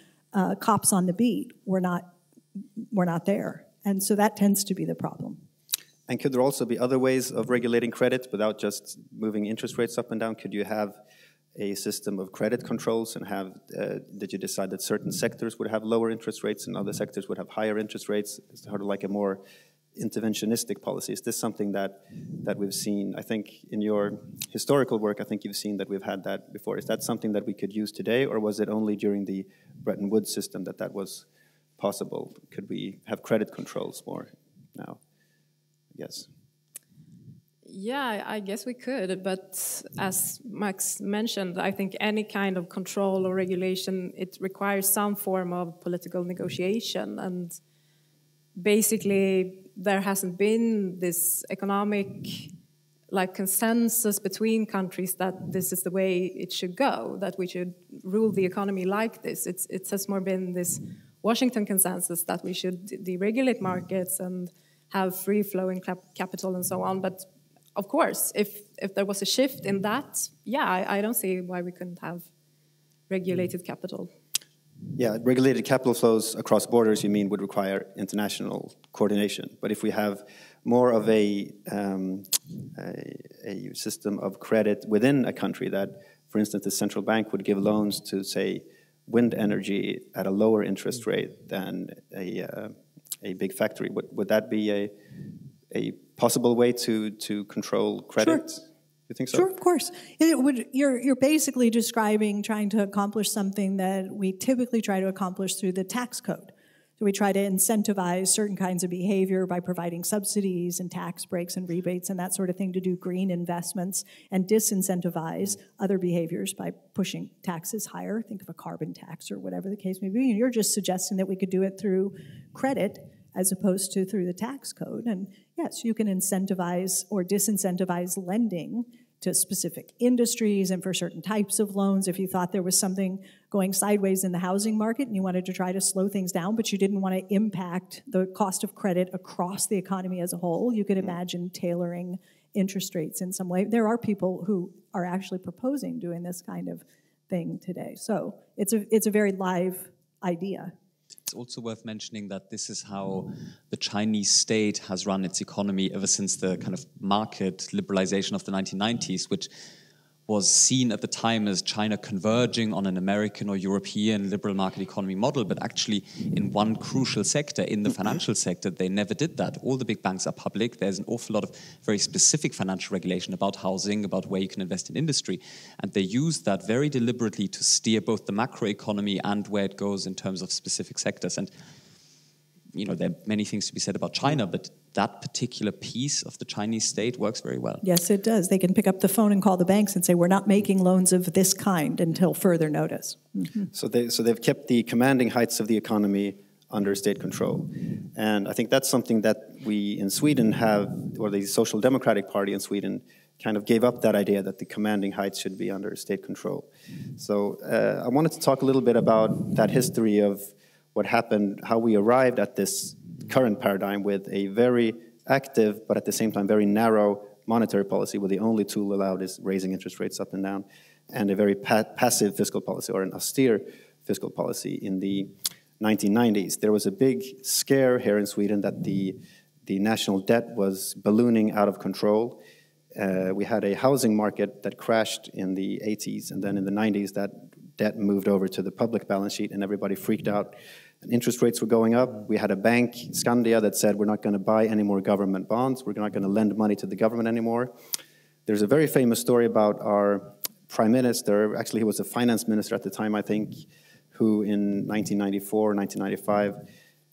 [SPEAKER 2] cops on the beat were not there. And so that tends to be the problem.
[SPEAKER 4] And could there also be other ways of regulating credit without just moving interest rates up and down? Could you have a system of credit controls and did you decide that certain sectors would have lower interest rates and other sectors would have higher interest rates? It's sort of like a more interventionistic policy. Is this something that we've seen? I think in your historical work, I think you've seen that we've had that before. Is that something that we could use today, or was it only during the Bretton Woods system that was possible? Could we have credit controls more now? Yes.
[SPEAKER 6] Yeah, I guess we could, but as Max mentioned, I think any kind of control or regulation, it requires some form of political negotiation, and basically there hasn't been this economic consensus between countries that this is the way it should go, that we should rule the economy like this. It has more been this Washington consensus that we should deregulate markets and have free-flowing capital and so on. But of course, if there was a shift in that, yeah, I don't see why we couldn't have regulated capital.
[SPEAKER 4] Yeah, regulated capital flows across borders, you mean, would require international coordination. But if we have more of a system of credit within a country that, for instance, the central bank would give loans to, say, wind energy at a lower interest rate than a big factory, would that be a possible way to control credit?
[SPEAKER 2] Sure.
[SPEAKER 4] You think so?
[SPEAKER 2] Sure, of course. You're basically describing trying to accomplish something that we typically try to accomplish through the tax code. So we try to incentivize certain kinds of behavior by providing subsidies and tax breaks and rebates and that sort of thing to do green investments, and disincentivize other behaviors by pushing taxes higher. Think of a carbon tax or whatever the case may be. And you're just suggesting that we could do it through credit as opposed to through the tax code. And yes, you can incentivize or disincentivize lending to specific industries and for certain types of loans. If you thought there was something going sideways in the housing market and you wanted to try to slow things down, but you didn't want to impact the cost of credit across the economy as a whole, you could imagine tailoring interest rates in some way. There are people who are actually proposing doing this kind of thing today. So it's a very live idea.
[SPEAKER 5] It's also worth mentioning that this is how the Chinese state has run its economy ever since the kind of market liberalization of the 1990s, which was seen at the time as China converging on an American or European liberal market economy model, but actually in one crucial sector, in the financial sector, they never did that. All the big banks are public. There's an awful lot of very specific financial regulation about housing, about where you can invest in industry. And they use that very deliberately to steer both the macroeconomy and where it goes in terms of specific sectors. And you know, there are many things to be said about China, but that particular piece of the Chinese state works very well.
[SPEAKER 2] Yes, it does. They can pick up the phone and call the banks and say, we're not making loans of this kind until further notice. Mm-hmm.
[SPEAKER 4] So they've kept the commanding heights of the economy under state control. And I think that's something that we in Sweden have, or the Social Democratic Party in Sweden kind of gave up that idea that the commanding heights should be under state control. So I wanted to talk a little bit about that history of what happened, how we arrived at this current paradigm with a very active, but at the same time very narrow monetary policy where the only tool allowed is raising interest rates up and down, and a very passive fiscal policy, or an austere fiscal policy in the 1990s. There was a big scare here in Sweden that the national debt was ballooning out of control. We had a housing market that crashed in the 80s, and then in the 90s that debt moved over to the public balance sheet and everybody freaked out. And interest rates were going up. We had a bank, Skandia, that said we're not going to buy any more government bonds. We're not going to lend money to the government anymore. There's a very famous story about our prime minister. Actually, he was a finance minister at the time, I think, who in 1994, 1995,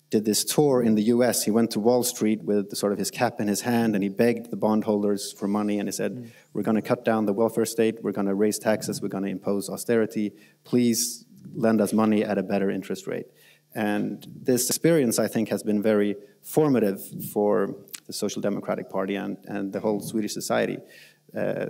[SPEAKER 4] did this tour in the US. He went to Wall Street with sort of his cap in his hand, and he begged the bondholders for money, and he said, we're going to cut down the welfare state, we're going to raise taxes, we're going to impose austerity. Please lend us money at a better interest rate. And this experience, I think, has been very formative for the Social Democratic Party and the whole Swedish society.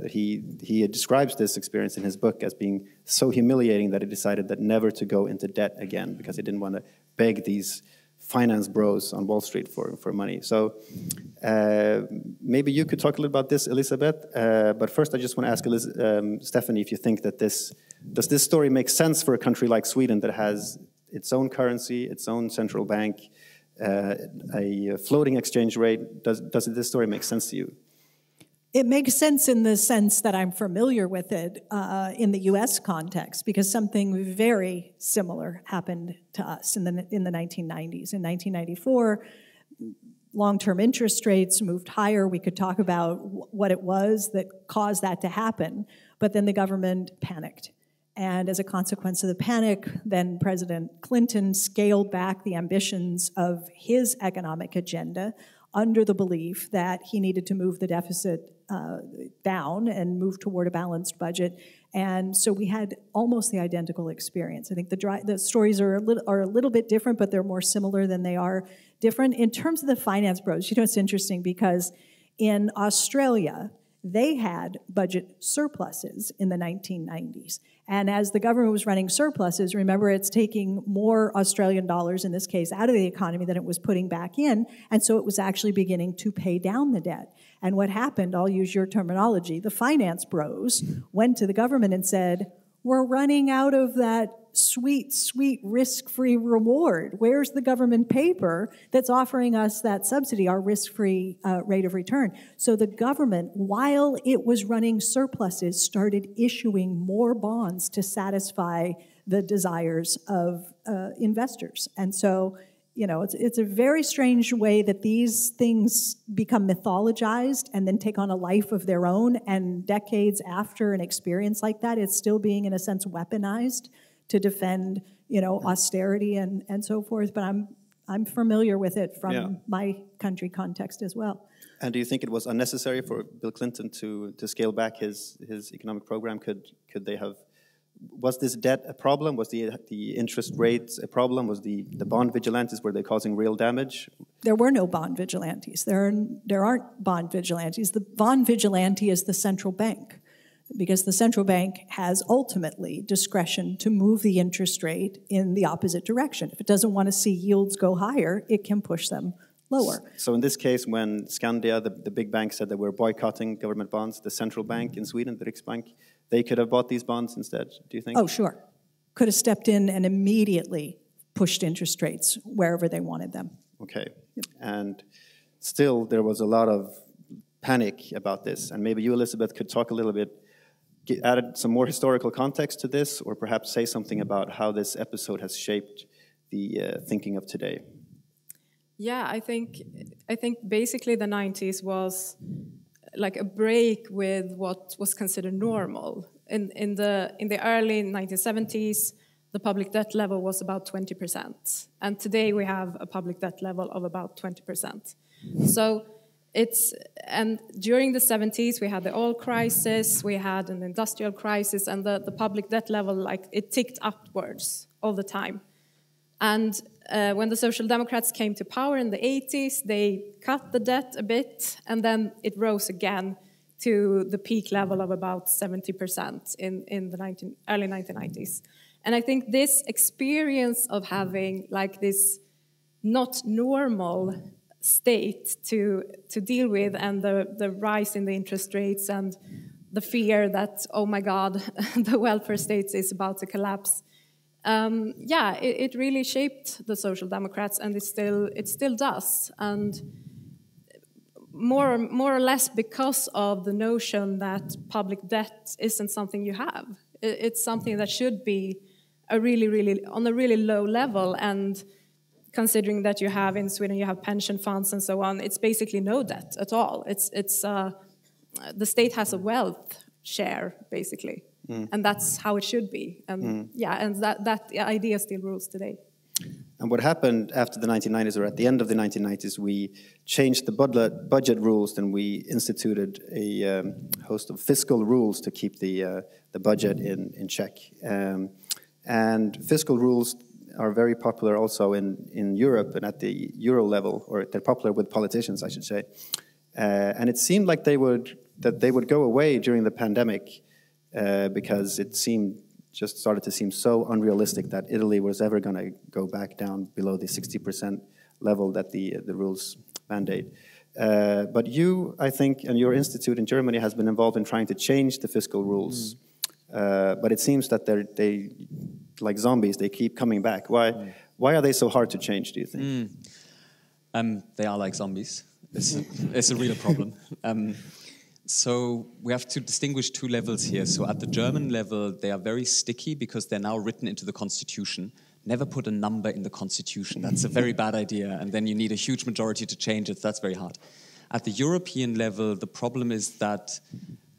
[SPEAKER 4] He describes this experience in his book as being so humiliating that he decided that never to go into debt again because he didn't want to beg these finance bros on Wall Street for money. So maybe you could talk a little about this, Elisabeth. But first, I just want to ask Stephanie if you think that does this story make sense for a country like Sweden that has its own currency, its own central bank, a floating exchange rate? Does this story make sense to you?
[SPEAKER 2] It makes sense in the sense that I'm familiar with it in the U.S. context, because something very similar happened to us in the 1990s. In 1994, long-term interest rates moved higher. We could talk about what it was that caused that to happen, but then the government panicked. And as a consequence of the panic, then President Clinton scaled back the ambitions of his economic agenda under the belief that he needed to move the deficit down and move toward a balanced budget. And so we had almost the identical experience. I think the stories are a little bit different, but they're more similar than they are different. In terms of the finance bros, you know, it's interesting because in Australia, they had budget surpluses in the 1990s. And as the government was running surpluses, remember, it's taking more Australian dollars, in this case, out of the economy than it was putting back in. And so it was actually beginning to pay down the debt. And what happened, I'll use your terminology, the finance bros went to the government and said, we're running out of that sweet, sweet risk-free reward. Where's the government paper that's offering us that subsidy, our risk-free rate of return? So the government, while it was running surpluses, started issuing more bonds to satisfy the desires of investors. And so, you know, it's a very strange way that these things become mythologized and then take on a life of their own. And decades after an experience like that, it's still being, in a sense, weaponized to defend, you know, austerity and so forth. But I'm familiar with it from my country context as well.
[SPEAKER 4] And do you think it was unnecessary for Bill Clinton to scale back his economic program? Could they have? Was this debt a problem? Was the interest rates a problem? Was the bond vigilantes, were they causing real damage?
[SPEAKER 2] There were no bond vigilantes. There aren't bond vigilantes. The bond vigilante is the central bank, because the central bank has ultimately discretion to move the interest rate in the opposite direction. If it doesn't want to see yields go higher, it can push them lower.
[SPEAKER 4] So in this case, when Skandia, the big bank, said that we're boycotting government bonds, the central bank in Sweden, the Riksbank, they could have bought these bonds instead, do you think?
[SPEAKER 2] Oh, sure. Could have stepped in and immediately pushed interest rates wherever they wanted them.
[SPEAKER 4] Okay. Yep. And still, there was a lot of panic about this. And maybe you, Elisabeth, could talk a little bit, add some more historical context to this, or perhaps say something about how this episode has shaped the thinking of today.
[SPEAKER 6] Yeah, I think basically the 90s was like a break with what was considered normal. In the early 1970s, the public debt level was about 20%, and today we have a public debt level of about 20%. So and during the 70s we had the oil crisis, we had an industrial crisis, and the public debt level, like, it ticked upwards all the time. And when the Social Democrats came to power in the 80s, they cut the debt a bit, and then it rose again to the peak level of about 70% in the early 1990s. And I think this experience of having like this not normal state to deal with, and the rise in the interest rates and the fear that, oh my God, the welfare state is about to collapse, it really shaped the Social Democrats, and it still does. And more or less because of the notion that public debt isn't something you have. It's something that should be on a really low level, and considering that you have in Sweden, you have pension funds and so on, it's basically no debt at all. The state has a wealth share, basically. And that's how it should be. And and that idea still rules today.
[SPEAKER 4] And what happened after the 1990s, or at the end of the 1990s, we changed the budget rules, and we instituted a host of fiscal rules to keep the budget in check. And fiscal rules are very popular also in Europe and at the Euro level, or they're popular with politicians, I should say. And it seemed like they would go away during the pandemic, because it started to seem so unrealistic that Italy was ever going to go back down below the 60% level that the rules mandate. But you, I think, and your institute in Germany has been involved in trying to change the fiscal rules. But it seems that they, like zombies, they keep coming back. Why are they so hard to change, do you think?
[SPEAKER 5] They are like zombies. It's a real problem. So we have to distinguish two levels here. So at the German level, they are very sticky because they're now written into the constitution. Never put a number in the constitution. That's a very bad idea. And then you need a huge majority to change it. That's very hard. At the European level, the problem is that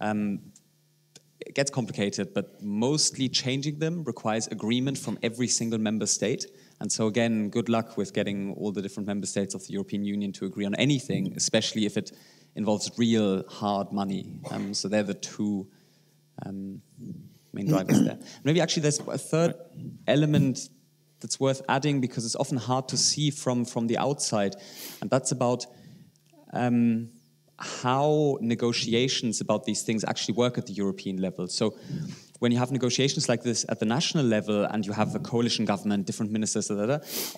[SPEAKER 5] it gets complicated, but mostly changing them requires agreement from every single member state. And so again, good luck with getting all the different member states of the European Union to agree on anything, especially if it involves real hard money. So they're the two main drivers there. Maybe actually there's a third element that's worth adding, because it's often hard to see from the outside, and that's about how negotiations about these things actually work at the European level. So when you have negotiations like this at the national level, and you have a coalition government, different ministers,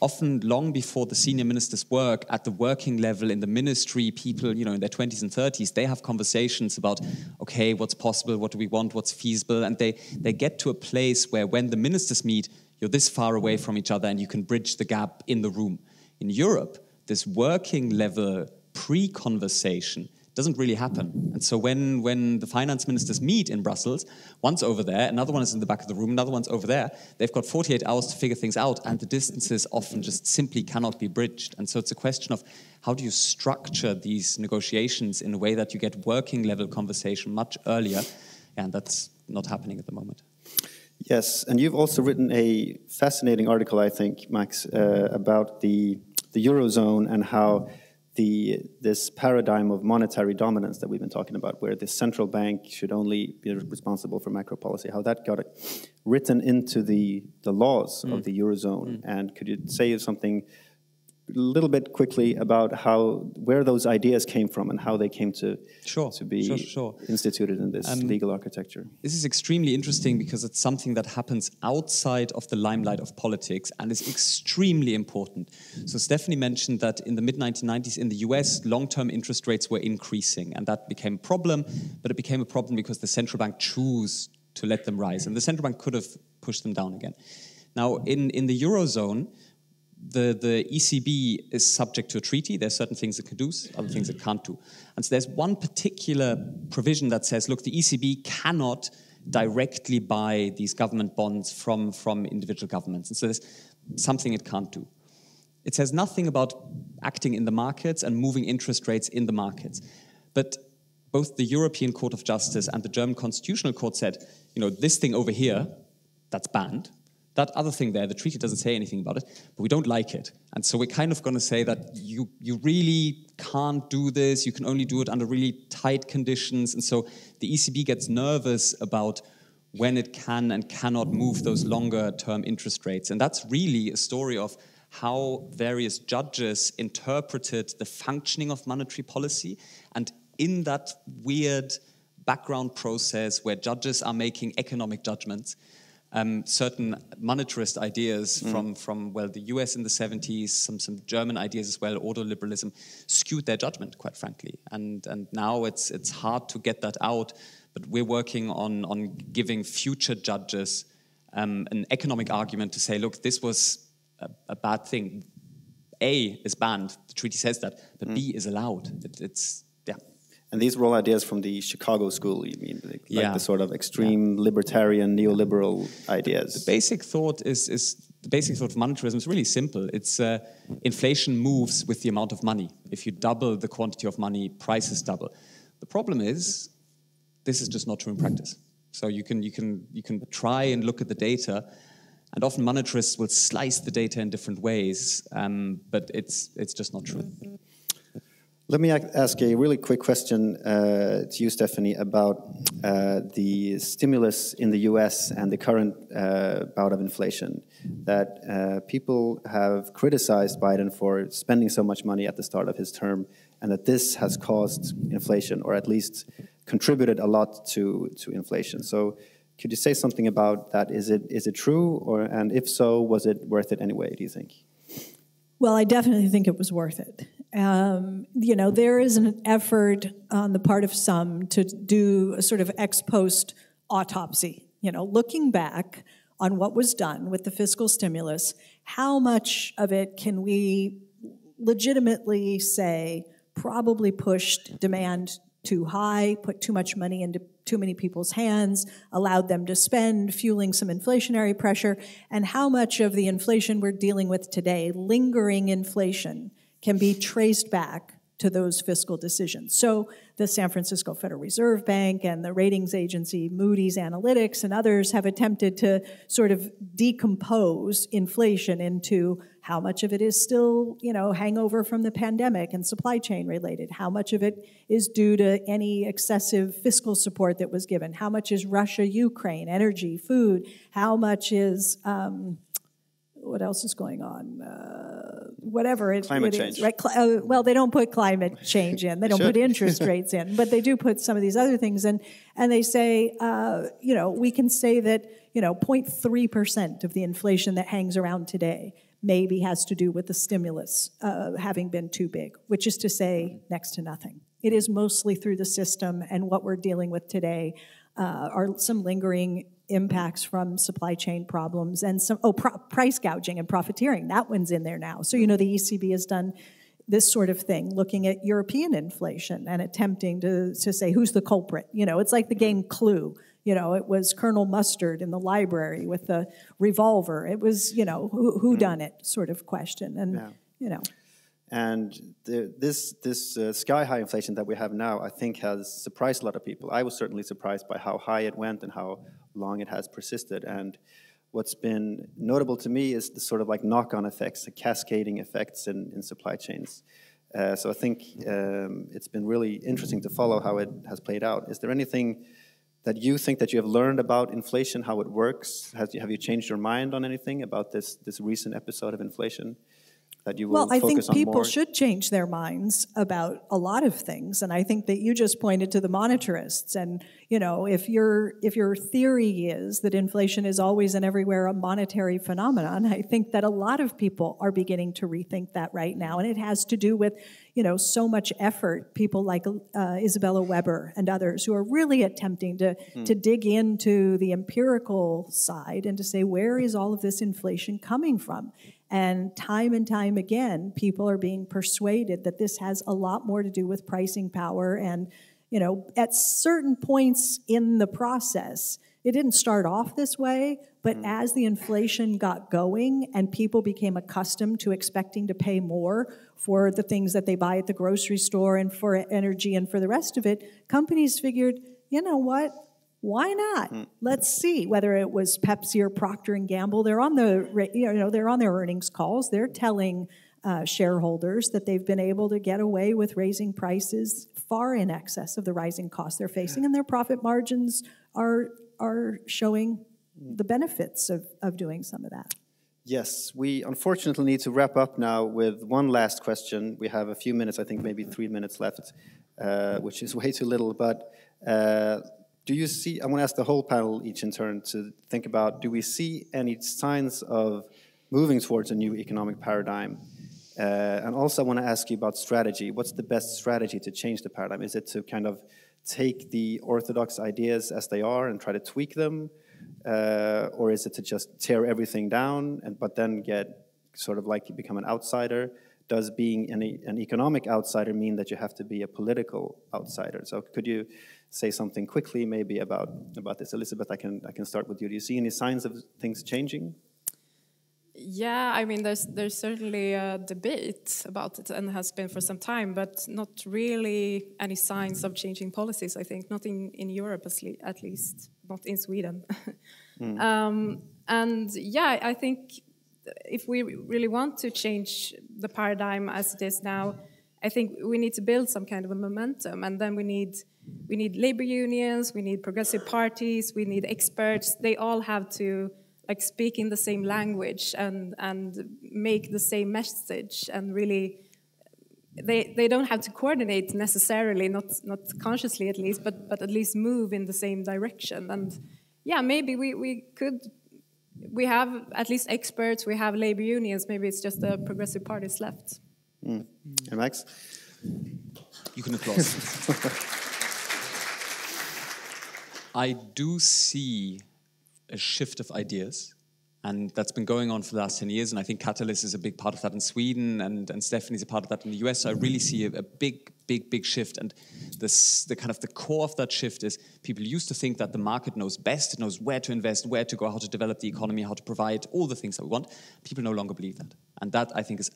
[SPEAKER 5] often long before the senior ministers work at the working level in the ministry, people, in their 20s and 30s, they have conversations about, okay, what's possible, what do we want, what's feasible, and they get to a place where when the ministers meet, you're this far away from each other and you can bridge the gap in the room. In Europe, this working level pre-conversation doesn't really happen. And so when the finance ministers meet in Brussels, one's over there, another one is in the back of the room, another one's over there, they've got 48 hours to figure things out, and the distances often just simply cannot be bridged. And so it's a question of how do you structure these negotiations in a way that you get working level conversation much earlier, and that's not happening at the moment.
[SPEAKER 4] Yes, and you've also written a fascinating article, I think, Max, about the the Eurozone and how this paradigm of monetary dominance that we've been talking about, where the central bank should only be responsible for macro policy, how that got written into the laws of the Eurozone. And could you say something a little bit quickly about where those ideas came from and how they came to be instituted in this legal architecture?
[SPEAKER 5] This is extremely interesting because it's something that happens outside of the limelight of politics and is extremely important. So Stephanie mentioned that in the mid-1990s in the US, long-term interest rates were increasing, and that became a problem, but it became a problem because the central bank chose to let them rise, and the central bank could have pushed them down again. Now, in the Eurozone, the ECB is subject to a treaty. There's certain things it can do, other things it can't do. And so there's one particular provision that says, look, the ECB cannot directly buy these government bonds from individual governments. And so there's something it can't do. It says nothing about acting in the markets and moving interest rates in the markets. But both the European Court of Justice and the German Constitutional Court said, this thing over here, that's banned. That other thing there, the treaty doesn't say anything about it, but we don't like it. And so we're kind of going to say that you really can't do this, you can only do it under really tight conditions. And so the ECB gets nervous about when it can and cannot move those longer term interest rates. And that's really a story of how various judges interpreted the functioning of monetary policy. And in that weird background process where judges are making economic judgments, certain monetarist ideas from the US in the 70s, some German ideas as well, ordoliberalism, skewed their judgment, quite frankly. And now it's hard to get that out, but we're working on giving future judges an economic argument to say, look, this was a bad thing. A is banned, the treaty says that, but B is allowed.
[SPEAKER 4] And these were all ideas from the Chicago school, you mean? Like the sort of extreme libertarian, neoliberal ideas.
[SPEAKER 5] The basic thought the basic thought of monetarism is really simple. It's inflation moves with the amount of money. If you double the quantity of money, prices double. The problem is, this is just not true in practice. So you can try and look at the data, and often monetarists will slice the data in different ways, but it's just not true.
[SPEAKER 4] Let me ask a really quick question to you, Stephanie, about the stimulus in the US and the current bout of inflation. That people have criticized Biden for spending so much money at the start of his term, and that this has caused inflation, or at least contributed a lot to inflation. So could you say something about that? Is it true, and if so, was it worth it anyway, do you think?
[SPEAKER 2] Well, I definitely think it was worth it. There is an effort on the part of some to do a sort of ex post autopsy, looking back on what was done with the fiscal stimulus, how much of it can we legitimately say probably pushed demand too high, put too much money into too many people's hands, allowed them to spend, fueling some inflationary pressure, and how much of the inflation we're dealing with today, lingering inflation, can be traced back to those fiscal decisions. So the San Francisco Federal Reserve Bank and the ratings agency Moody's Analytics and others have attempted to sort of decompose inflation into how much of it is still, hangover from the pandemic and supply chain related, how much of it is due to any excessive fiscal support that was given, how much is Russia, Ukraine, energy, food, how much is what else is going on? Whatever it is, right? Well, they don't put climate change in. They don't put interest rates in, but they do put some of these other things in. And they say, we can say that 0.3% of the inflation that hangs around today maybe has to do with the stimulus having been too big, which is to say next to nothing. It is mostly through the system, and what we're dealing with today are some lingering impacts from supply chain problems and some price gouging and profiteering. That one's in there now. So the ECB has done this sort of thing, looking at European inflation and attempting to say who's the culprit. It's like the game Clue. It was Colonel Mustard in the library with the revolver. It was who done it sort of question, and
[SPEAKER 4] And this sky-high inflation that we have now, I think, has surprised a lot of people. I was certainly surprised by how high it went and how long it has persisted. And what's been notable to me is the sort of like knock-on effects, the cascading effects in supply chains. So I think it's been really interesting to follow how it has played out. Is there anything that you think that you have learned about inflation, how it works? Have you changed your mind on anything about this recent episode of inflation that you will focus on more?
[SPEAKER 2] Well, I think people should change their minds about a lot of things, and I think that you just pointed to the monetarists. And you know, if your theory is that inflation is always and everywhere a monetary phenomenon, I think that a lot of people are beginning to rethink that right now, and it has to do with, you know, so much effort. People like Isabella Weber and others who are really attempting to dig into the empirical side and to say, where is all of this inflation coming from? And time again, people are being persuaded that this has a lot more to do with pricing power. And, you know, at certain points in the process, it didn't start off this way, but as the inflation got going and people became accustomed to expecting to pay more for the things that they buy at the grocery store and for energy and for the rest of it, companies figured, you know what? Why not? Let's see. Whether it was Pepsi or Procter & Gamble, they're on they're on their earnings calls. They're telling shareholders that they've been able to get away with raising prices far in excess of the rising costs they're facing, and their profit margins are showing the benefits of doing some of that.
[SPEAKER 4] Yes, we unfortunately need to wrap up now with one last question. We have a few minutes, I think maybe 3 minutes left, which is way too little, but do you see, I want to ask the whole panel each in turn to think about, do we see any signs of moving towards a new economic paradigm? And also I want to ask you about strategy. What's the best strategy to change the paradigm? Is it to kind of take the orthodox ideas as they are and try to tweak them? Or is it to just tear everything down but then get sort of like you become an outsider? Does being an economic outsider mean that you have to be a political outsider? So could you say something quickly maybe about this? Elisabeth, I can start with you. Do you see any signs of things changing?
[SPEAKER 6] Yeah, I mean, there's certainly a debate about it, and has been for some time, but not really any signs of changing policies, I think, not in Europe at least, not in Sweden. And yeah, I think if we really want to change the paradigm as it is now, I think we need to build some kind of a momentum, and then we need labor unions, we need progressive parties, we need experts. They all have to like speak in the same language and make the same message, and really they don't have to coordinate necessarily, not consciously at least, but at least move in the same direction. And yeah, maybe we have at least experts, we have labor unions, maybe it's just the progressive parties left.
[SPEAKER 4] And Max?
[SPEAKER 5] You can applaud. I do see a shift of ideas, and that's been going on for the last 10 years, and I think Katalys is a big part of that in Sweden, and Stephanie's a part of that in the US. So I really see a big shift, and the kind of the core of that shift is people used to think that the market knows best, it knows where to invest, where to go, how to develop the economy, how to provide all the things that we want. People no longer believe that, and that I think is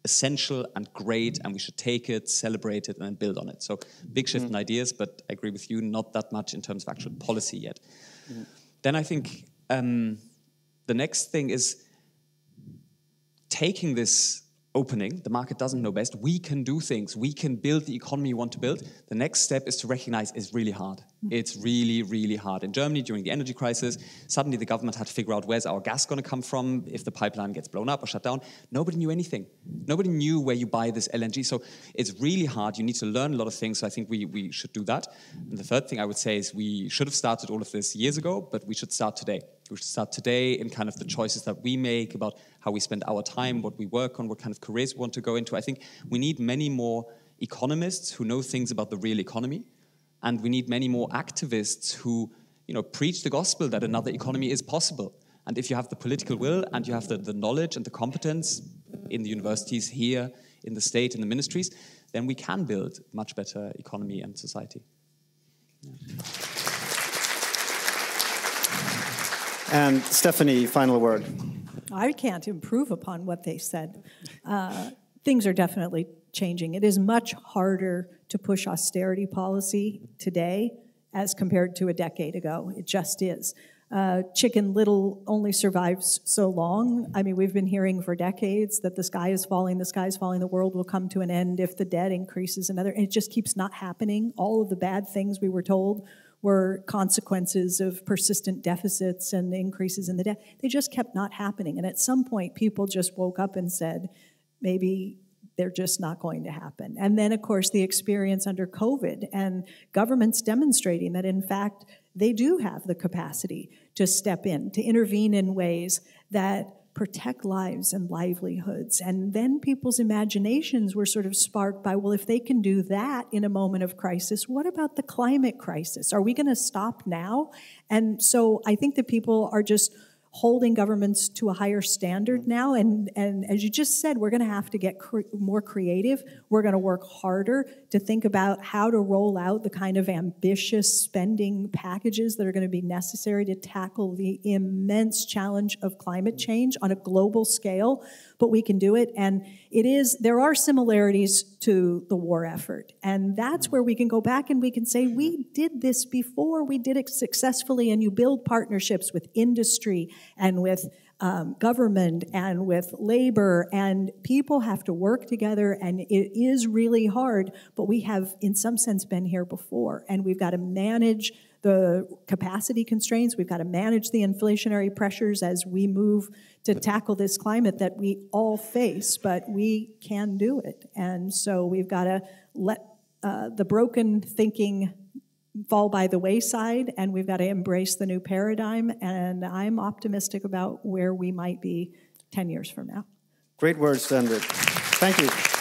[SPEAKER 5] essential and great, and we should take it, celebrate it, and then build on it. So big shift in ideas, but I agree with you, not that much in terms of actual policy yet. Then I think the next thing is taking this opening, the market doesn't know best, we can do things, we can build the economy we want to build. The next step is to recognize it's really hard. It's really, really hard. In Germany, during the energy crisis, suddenly the government had to figure out where's our gas going to come from if the pipeline gets blown up or shut down. Nobody knew anything. Nobody knew where you buy this LNG. So it's really hard. You need to learn a lot of things. So I think we should do that. And the third thing I would say is we should have started all of this years ago, but we should start today. We should start today in kind of the choices that we make about how we spend our time, what we work on, what kind of careers we want to go into. I think we need many more economists who know things about the real economy, and we need many more activists who, preach the gospel that another economy is possible. And if you have the political will and you have the knowledge and the competence in the universities here, in the state, in the ministries, then we can build a much better economy and society. Yeah.
[SPEAKER 4] And Stephanie, final word.
[SPEAKER 2] I can't improve upon what they said. Things are definitely changing. It is much harder to push austerity policy today as compared to a decade ago. It just is. Chicken Little only survives so long. I mean, we've been hearing for decades that the sky is falling, the world will come to an end if the debt increases another, and it just keeps not happening. All of the bad things we were told were consequences of persistent deficits and increases in the debt. They just kept not happening. And at some point, people just woke up and said, maybe they're just not going to happen. And then, of course, the experience under COVID and governments demonstrating that, in fact, they do have the capacity to step in, to intervene in ways that protect lives and livelihoods. And then people's imaginations were sort of sparked by, well, if they can do that in a moment of crisis, what about the climate crisis? Are we going to stop now? And so I think that people are just holding governments to a higher standard now. And as you just said, we're going to have to get more creative. We're going to work harder to think about how to roll out the kind of ambitious spending packages that are going to be necessary to tackle the immense challenge of climate change on a global scale. But we can do it. And there are similarities to the war effort. And that's where we can go back and we can say, we did this before, we did it successfully, and you build partnerships with industry and with government and with labor, and people have to work together, and it is really hard, but we have, in some sense, been here before, and we've got to manage the capacity constraints, we've got to manage the inflationary pressures as we move to tackle this climate that we all face, but we can do it. And so we've got to let the broken thinking fall by the wayside, and we've got to embrace the new paradigm, and I'm optimistic about where we might be 10 years from now.
[SPEAKER 4] Great words, Sandra. Thank you.